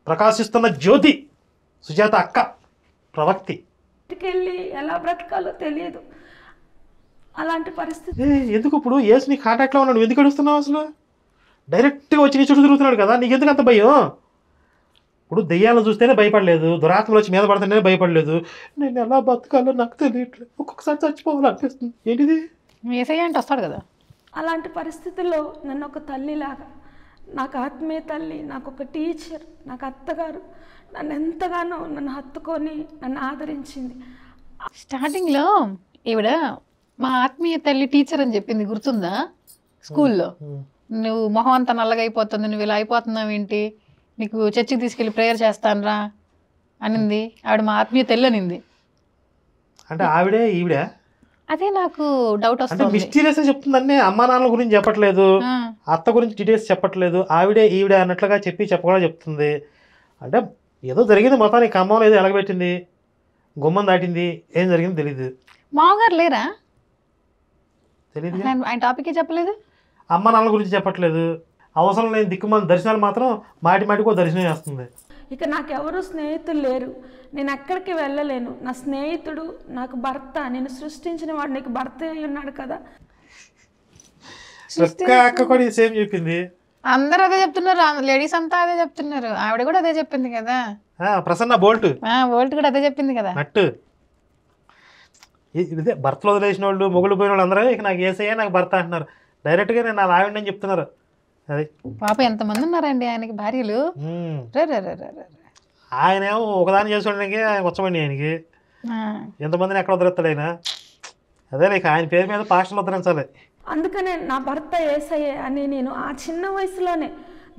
ప్రకాశిస్తున్న జ్యోతి, సుజాత అక్క, ప్రవక్తి. వెళ్ళి ఎలా బ్రతకాలో తెలియదు అలాంటి పరిస్థితి. ఎందుకు ఇప్పుడు యేసు నీ కాంటాక్ట్లో ఉన్నాడు, నువ్వు ఎందుకు అడుగుతున్నావు అసలు? డైరెక్ట్గా వచ్చి నీ చుట్టూ తిరుగుతున్నాడు కదా, నీకు ఎందుకు అంత భయం? ఇప్పుడు దెయ్యాలను చూస్తేనే భయపడలేదు, దురాత్మలు వచ్చి మీద పడుతుంటేనే భయపడలేదు. నేను ఎలా బతకాలో నాకు తెలియట్లేదు, ఒక్కొక్కసారి చచ్చిపోవాలనిపిస్తుంది. ఏంటిది? యేసయ్య అంటే వస్తాడు కదా. అలాంటి పరిస్థితుల్లో నన్ను ఒక తల్లిలాగా నాకు ఆత్మీయ తల్లి, నాకు ఒక టీచర్, నాకు అత్తగారు నన్ను ఎంతగానో నన్ను హత్తుకొని నన్ను ఆదరించింది. స్టార్టింగ్లో ఈవిడ మా ఆత్మీయ తల్లి టీచర్ అని చెప్పింది, గుర్తుందా? స్కూల్లో నువ్వు మొహం అంతా నల్లగా అయిపోతుంది, నువ్వు ఇలా అయిపోతున్నావు ఏంటి, నీకు చర్చికి తీసుకెళ్ళి ప్రేయర్ చేస్తానురా అనింది. ఆవిడ మా ఆత్మీయ తల్లి అనింది. అంటే ఆవిడే ఈవిడే? అదే నాకు డౌట్ అంటే వస్తుంది. మిస్టీరియస్ చెప్తుందండి. అమ్మా నాన్నల గురించి చెప్పట్లేదు, అత్త గురించి డీటెయిల్స్ చెప్పట్లేదు, ఆవిడే ఈవిడే అన్నట్లుగా చెప్పకుండా చెప్తుంది. అంటే ఏదో జరిగింది మొత్తానికి, ఖమ్మంలో ఏదో ఎలగబెట్టింది, గుమ్మం దాటింది, ఏం జరిగింది తెలీదు. మామగారు లేరా? తెలీదు. ఆయన టాపికే చెప్పలేదు. అమ్మ నాన్నల గురించి చెప్పట్లేదు. అవసరం లేని దిక్కుమాల దర్శనాలు మాత్రం మాటి మాటికో దర్శనం చేస్తుంది. ఇక నాకెవరు స్నేహితులు లేరు, నేను ఎక్కడికి వెళ్ళలేను. నా స్నేహితుడు నాకు భర్త, నేను సృష్టించిన వాడు నీకు భర్త అయి ఉన్నాడు కదా. అక్క కూడా సేమ్ చెప్పింది. అందరూ అదే చెప్తున్నారు, లేడీస్ అంతా అదే చెప్తున్నారు. ఆవిడ కూడా అదే చెప్పింది కదా. ప్రసన్న బోల్ట్ కూడా అదే చెప్పింది కదా. నట్టు ఇదే భర్తలు వదిలేసిన వాళ్ళు, మొగుళ్ళు పోయిన వాళ్ళు అందరూ ఇక నాకు ఏసయ్యా నాకు భర్త అంటున్నారు. డైరెక్ట్గా నేను నా ఆవిడని చెప్తున్నారు. అది పాప ఎంతమంది ఉన్నారండి ఆయనకి భార్యలు. ఆయన ఏమో ఒకదాన్ని చేసుకోవడానికి వచ్చమండి ఆయనకి. ఎంతమందిని ఎక్కడ వదిలేస్తాడు ఆయన? అదే లేక ఆయన పేరు మీద పాస్టర్లు వదిలించాలి. అందుకనే నా భర్త యేసయ్యే అని నేను ఆ చిన్న వయసులోనే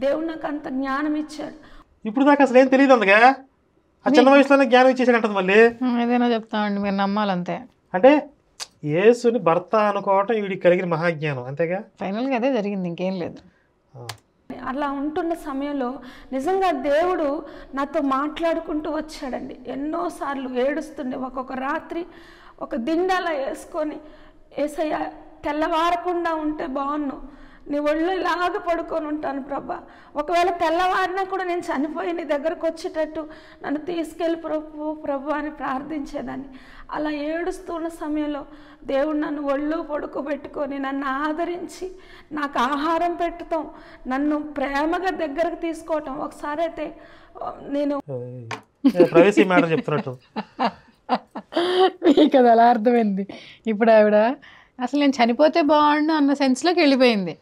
దేవుడు నాకు అంత జ్ఞానం ఇచ్చాడు. ఇప్పుడు దాకా అసలు ఏం తెలియదు అందుకే, ఆ చిన్న వయసులోనే జ్ఞానం ఇచ్చేసాడు అంటుంది. మళ్ళీ ఏదైనా చెప్తామండి, మీరు నమ్మాలంతే. అంటే యేసుని భర్త అనుకోవటం వీడికి కలిగిన మహాజ్ఞానం, అంతేగా. ఫైనల్గా అదే జరిగింది, ఇంకేం లేదు. అలా ఉంటున్న సమయంలో నిజంగా దేవుడు నాతో మాట్లాడుకుంటూ వచ్చాడండి. ఎన్నోసార్లు ఏడుస్తుండే. ఒక్కొక్క రాత్రి ఒక దిండాల వేసుకొని, యేసయ్య తెల్లవారకుండా ఉంటే బాగున్ను, నీ ఒళ్ళు ఇలాగ పడుకొని ఉంటాను ప్రభా, ఒకవేళ తెల్లవారినా కూడా నేను చనిపోయి నీ దగ్గరకు వచ్చేటట్టు నన్ను తీసుకెళ్ళి ప్రభు అని ప్రార్థించేదాన్ని. అలా ఏడుస్తున్న సమయంలో దేవుడు నన్ను ఒళ్ళో పడుకోబెట్టుకొని నన్ను ఆదరించి నాకు ఆహారం పెట్టుతాం, నన్ను ప్రేమగా దగ్గరకు తీసుకోవటం. ఒకసారి అయితే నేను ప్రవేశీ మాట చెప్తున్నట్టు మీకు అది అలా అర్థమైంది. ఇప్పుడు ఆవిడ అసలు నేను చనిపోతే బాగుండు అన్న సెన్స్లోకి వెళ్ళిపోయింది.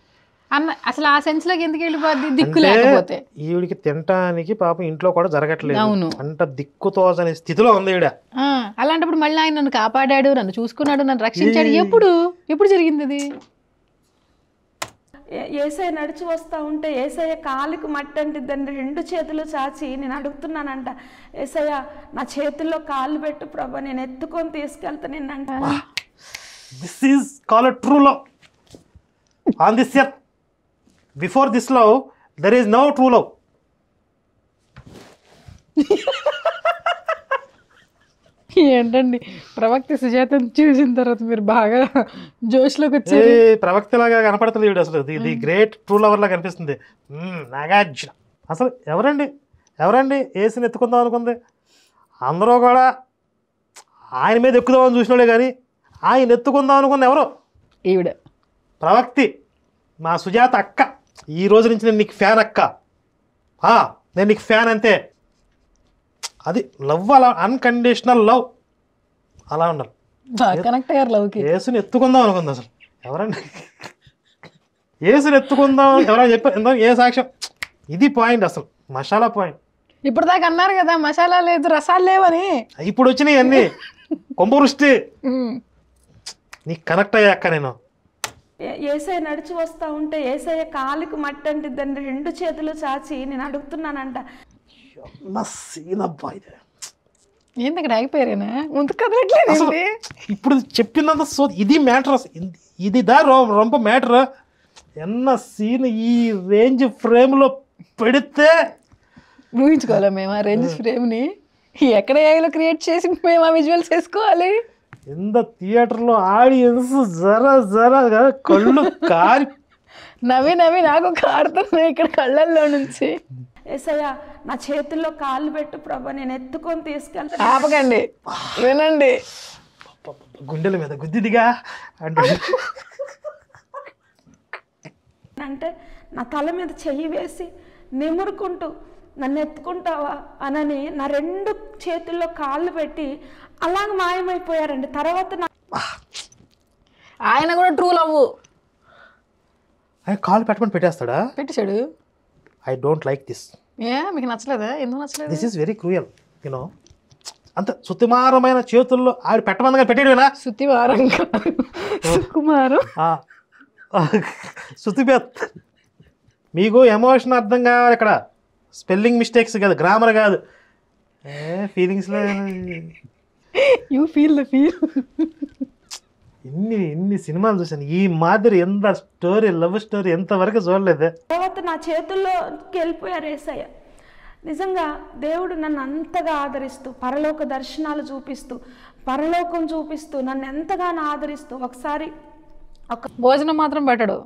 అసలు ఆ సెన్స్లోకి ఎందుకు వెళ్ళిపోద్ది? దిక్కు లేకపోతే. ఈవిడికి తినటానికి పాపం ఇంట్లో కూడా జరగట్లేదు. అవును, అంత దిక్కుతోచని స్థితిలో ఉంది ఈవిడ. అలాంటప్పుడు మళ్ళీ ఆయన నన్ను కాపాడాడు, నన్ను చూసుకున్నాడు, నన్ను రక్షించాడు. ఎప్పుడు జరిగింది అది? యేసయ్య నడిచి వస్తూ ఉంటే యేసయ్య కాలికి మట్టి అంటిద్దని 2 చేతులు చాచి నేను అడుగుతున్నానంట, యేసయ్య నా చేతుల్లో కాళ్ళు పెట్టు ప్రభా, నేను ఎత్తుకొని తీసుకెళ్తా నిన్నంట. This is called true love. On this earth, before this love, there is no true love. ఏంటండి ప్రవక్త సుజాతను చూసిన తర్వాత మీరు బాగా జోష్లోకి వచ్చారు. ప్రవక్త లాగా కనపడుతుంది ఈవిడ. అసలు ఇది గ్రేట్ ట్రూ లవర్ లాగా కనిపిస్తుంది. నాగార్జున అసలు ఎవరండి ఏసుని ఎత్తుకుందాం అనుకుంది? అందరూ కూడా ఆయన మీద ఎక్కుదామని చూసినోడే కానీ ఆయన ఎత్తుకుందాం అనుకున్న ఎవరో ఈవిడ ప్రవక్తి, మా సుజాత అక్క. ఈ రోజు నుంచి నేను నీకు ఫ్యాన్ అక్క, నేను నీకు ఫ్యాన్ అంతే. అది లవ్, అలా అన్కండిషనల్ లవ్, అలా ఉండాలి. కనెక్ట్ అయ్యారు లవ్కి. యేసుని ఎత్తుకుందాం అనుకుంది. అసలు ఎవరండి యేసుని ఎత్తుకుందాం ఎవరైనా చెప్పారు? ఏ సాక్ష్యం? ఇది పాయింట్, అసలు మసాలా పాయింట్. ఇప్పుడు దాకా అన్నారు కదా మసాలా లేదు రసాలు లేవని, ఇప్పుడు వచ్చినాయి అన్నీ కొంపవృష్టి. నీకు కనెక్ట్ అయ్యా అక్క. నేను యేసయ్య నడిచి వస్తూ ఉంటే యేసయ్య కాలికి మట్టి అంటిద్దని 2 చేతులు చాచి నేను అడుగుతున్నానంట. ఏంది ఇక్కడ ఆగిపోయారేనా? ముందు కదలట్లేదు. ఇప్పుడు చెప్పిందంత ఇది మ్యాటర్. ఇది రొంప మ్యాటర్. ఎన్న సీన్ ఈ రేంజ్ ఫ్రేమ్లో పెడితే ఊహించుకోవాలి మేము ఆ రేంజ్ ఫ్రేమ్ని. ఎక్కడ ఏలో క్రియేట్ చేసి మేము ఆ విజువల్స్ వేసుకోవాలి. ఎంత థియేటర్లో ఆడియన్స్ జర కళ్ళు కారి నవ్వి నాకు కారుతున్నాయి ఇక్కడ కళ్ళల్లో నుంచి. యేసయ్య నా చేతుల్లో కాళ్ళు పెట్టు ప్రభా, నేను ఎత్తుకొని తీసుకెళ్తా. ఆపకండి, వినండి. గుండెల మీద గుద్దిదిగా అంటే నా తల మీద చెయ్యి వేసి నిమురుకుంటూ నన్ను ఎత్తుకుంటావా అనని నా 2 చేతుల్లో కాళ్ళు పెట్టి అలాగ మాయమైపోయారండి. తర్వాత ఆయన కూడా ట్రూ లవ్. ఆయన కాళ్ళు పెట్టమని పెట్టేస్తాడా? పెట్టేశాడు. I don't like this. ఏ మీకు నచ్చలేదా? ఎందుకు నచ్చలేదు? This is very cruel you know. అంత సుతిమారమైన చేతుల్లో ఆవిడ పెట్టమందిగా పెట్టేయడమేనా? సుతివారం కాదు, సుకుమారం. శృతిబెత్, మీకు ఎమోషన్ అర్థం కావాలి ఇక్కడ, స్పెల్లింగ్ మిస్టేక్స్ కాదు, గ్రామర్ కాదు, ఫీలింగ్స్లో. You feel the feel. ఎన్ని సినిమాలు చూసాను ఈ మాదిరి, ఎంత స్టోరీ, లవ్ స్టోరీ ఎంతవరకు చూడలేదు. తర్వాత నా చేతుల్లోకి వెళ్ళిపోయారు యేసయ్య. నిజంగా దేవుడు నన్ను అంతగా ఆదరిస్తూ, పరలోక దర్శనాలు చూపిస్తూ, పరలోకం చూపిస్తూ, నన్ను ఎంతగానో ఆదరిస్తూ, ఒకసారి భోజనం మాత్రం పెట్టడు,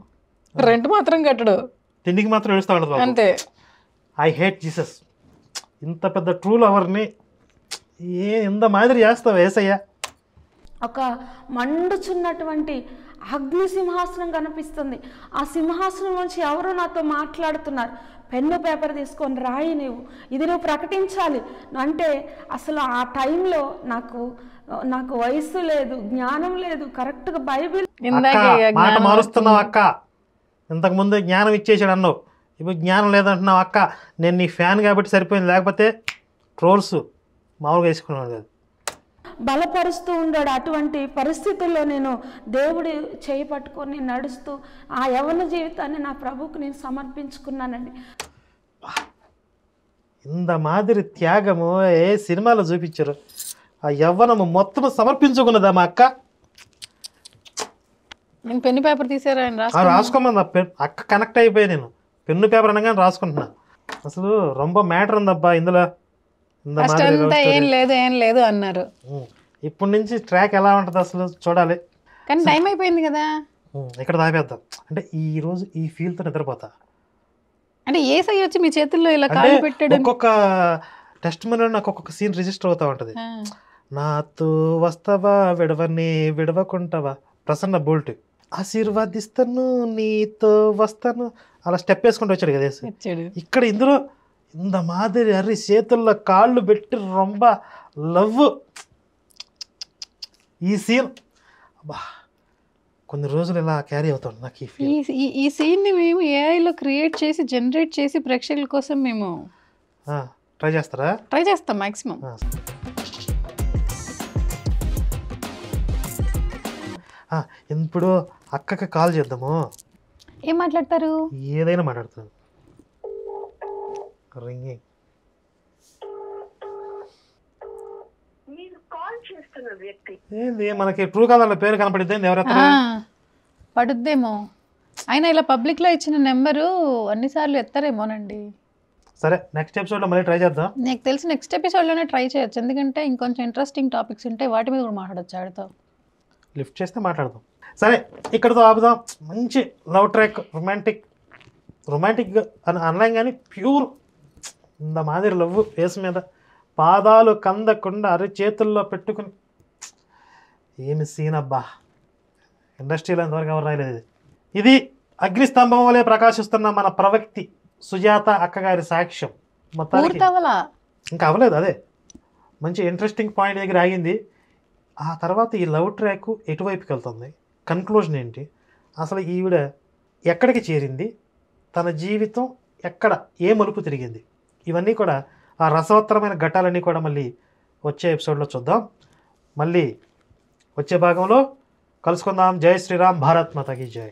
రెంట్ మాత్రం కట్టడు, తిండికి మాత్రం ఏడుస్తూ ఉండదు. అంతే. I hate Jesus. ఇంత పెద్ద ట్రూ లవర్ని ఎంత మాదిరి చేస్తావు యేసయ్య? ఒక మండుచున్నటువంటి అగ్ని సింహాసనం కనిపిస్తుంది. ఆ సింహాసనం నుంచి ఎవరో నాతో మాట్లాడుతున్నారు. పెన్ను పేపర్ తీసుకొని రాయి, ఇది నువ్వు ప్రకటించాలి అంటే. అసలు ఆ టైంలో నాకు వయసు లేదు, జ్ఞానం లేదు, కరెక్ట్గా బైబిల్. మాట మారుస్తున్నావు అక్క. ఇంతకుముందు జ్ఞానం ఇచ్చేసాడు అన్నావు, ఇప్పుడు జ్ఞానం లేదంటున్నావు అక్క. నేను నీ ఫ్యాన్ కాబట్టి సరిపోయింది, లేకపోతే ట్రోల్స్ మామూలుగా వేసుకున్నాను కాదు. బలపరుస్తూ ఉండాడు. అటువంటి పరిస్థితుల్లో నేను దేవుడి చేయి పట్టుకొని నడుస్తూ ఆ యవ్వన జీవితాన్ని నా ప్రభువుకు నేను సమర్పించుకున్నానండి. ఇంత మాదిరి త్యాగము ఏ సినిమాలో చూపించారు? ఆ యవ్వనము మొత్తం సమర్పించుకున్నదా మా అక్క? నేను పెన్ను పేపర్ తీసారా రాసుకోమని అక్క కనెక్ట్ అయిపోయి నేను పెన్ను పేపర్ అనగానే రాసుకుంటున్నా. అసలు రొంబ మ్యాటర్ ఉందబ్బా ఇందులో. ఏం లేదు అన్నారు. ఇప్పటి నుంచి ట్రాక్ ఎలా ఉంటుంది అసలు చూడాలి. కానీ టైం అయిపోయింది కదా, ఇక్కడ దాపేద్దాం. అంటే ఈ రోజు ఈ ఫీల్తో నిద్రపోతా. అంటే యేసయ్య వచ్చి మీ చేతుల్లో ఇలా కాలు పెట్టాడు. ఒక్కొక్క టెస్ట్ మనలో నాకు ఒక్కొక్క సీన్ రిజిస్టర్ అవుతా ఉంటది. నాతో వస్తావా విడవని విడవకుంటావా, ప్రసన్న బోల్ట్. ఆశీర్వాదిస్తాను నీతో వస్తాను, అలా స్టెప్ వేసుకుంటూ వచ్చాడు కదా. ఇక్కడ ఇందులో ఇంత మాదిరి అర్రి చేతుల్లో కాళ్ళు పెట్టి రొంబ లవ్. ఈ సీన్ అబ్బా కొన్ని రోజులు ఇలా క్యారీ అవుతాడు నాకు ఈ ఫీల్. ఈ సీన్ని మేము ఏఐలో క్రియేట్ చేసి జనరేట్ చేసి ప్రేక్షకుల కోసం మేము ట్రై చేస్తారా? ట్రై చేస్తాం మాక్సిమం. ఇప్పుడు అక్కకి కాల్ చేద్దాము. ఏం మాట్లాడతారు? ఏదైనా మాట్లాడతాను. రింగింగ్. ఏంది మనకి ట్రూ కాలర్ల పేరు కనపడిద్ది, ఎవరెత్తారు పడుద్దేమో. అయినా ఇలా పబ్లిక్ లో ఇచ్చిన నెంబరు అన్నిసార్లు ఎత్తారేమోనండి. సరే నెక్స్ట్ ఎపిసోడ్లో మళ్ళీ ట్రై చేద్దాం. నాకు తెలిసి నెక్స్ట్ ఎపిసోడ్లోనే ట్రై చేయొచ్చు, ఎందుకంటే ఇంకొంచెం ఇంట్రెస్టింగ్ టాపిక్స్ ఉంటాయి, వాటి మీద కూడా మాట్లాడచ్చు ఆడితో. లిఫ్ట్ చేస్తే మాట్లాడదాం. సరే ఇక్కడతో ఆపుదాం. మంచి లవ్ ట్రాక్, రొమాంటిక్ అని అనలేం కానీ ప్యూర్ ఇంత మాదిరి లవ్ ఫేస్ మీద పాదాలు కందకుండా అరి చేతుల్లో పెట్టుకుని. ఏమి సీన్ అబ్బా, ఇండస్ట్రీలో ఎంతవరకు ఎవరు రాయలేదు. ఇది అగ్నిస్తంభం వలె ప్రకాశిస్తున్న మన ప్రవక్తి సుజాత అక్కగారి సాక్ష్యం. మొత్తానికి ఇంకా అవ్వలేదు, అదే మంచి ఇంట్రెస్టింగ్ పాయింట్ దగ్గర ఆగింది. ఆ తర్వాత ఈ లవ్ ట్రాక్ ఎటువైపుకి వెళ్తుంది, కన్క్లూజన్ ఏంటి, అసలు ఈవిడ ఎక్కడికి చేరింది, తన జీవితం ఎక్కడ ఏ మలుపు తిరిగింది, ఇవన్నీ కూడా ఆ రసవత్తరమైన ఘట్టాలన్నీ కూడా మళ్ళీ వచ్చే ఎపిసోడ్లో చూద్దాం. మళ్ళీ వచ్చే భాగంలో కలుసుకుందాం. జై శ్రీరామ్, భారత్ మాతాకి జై.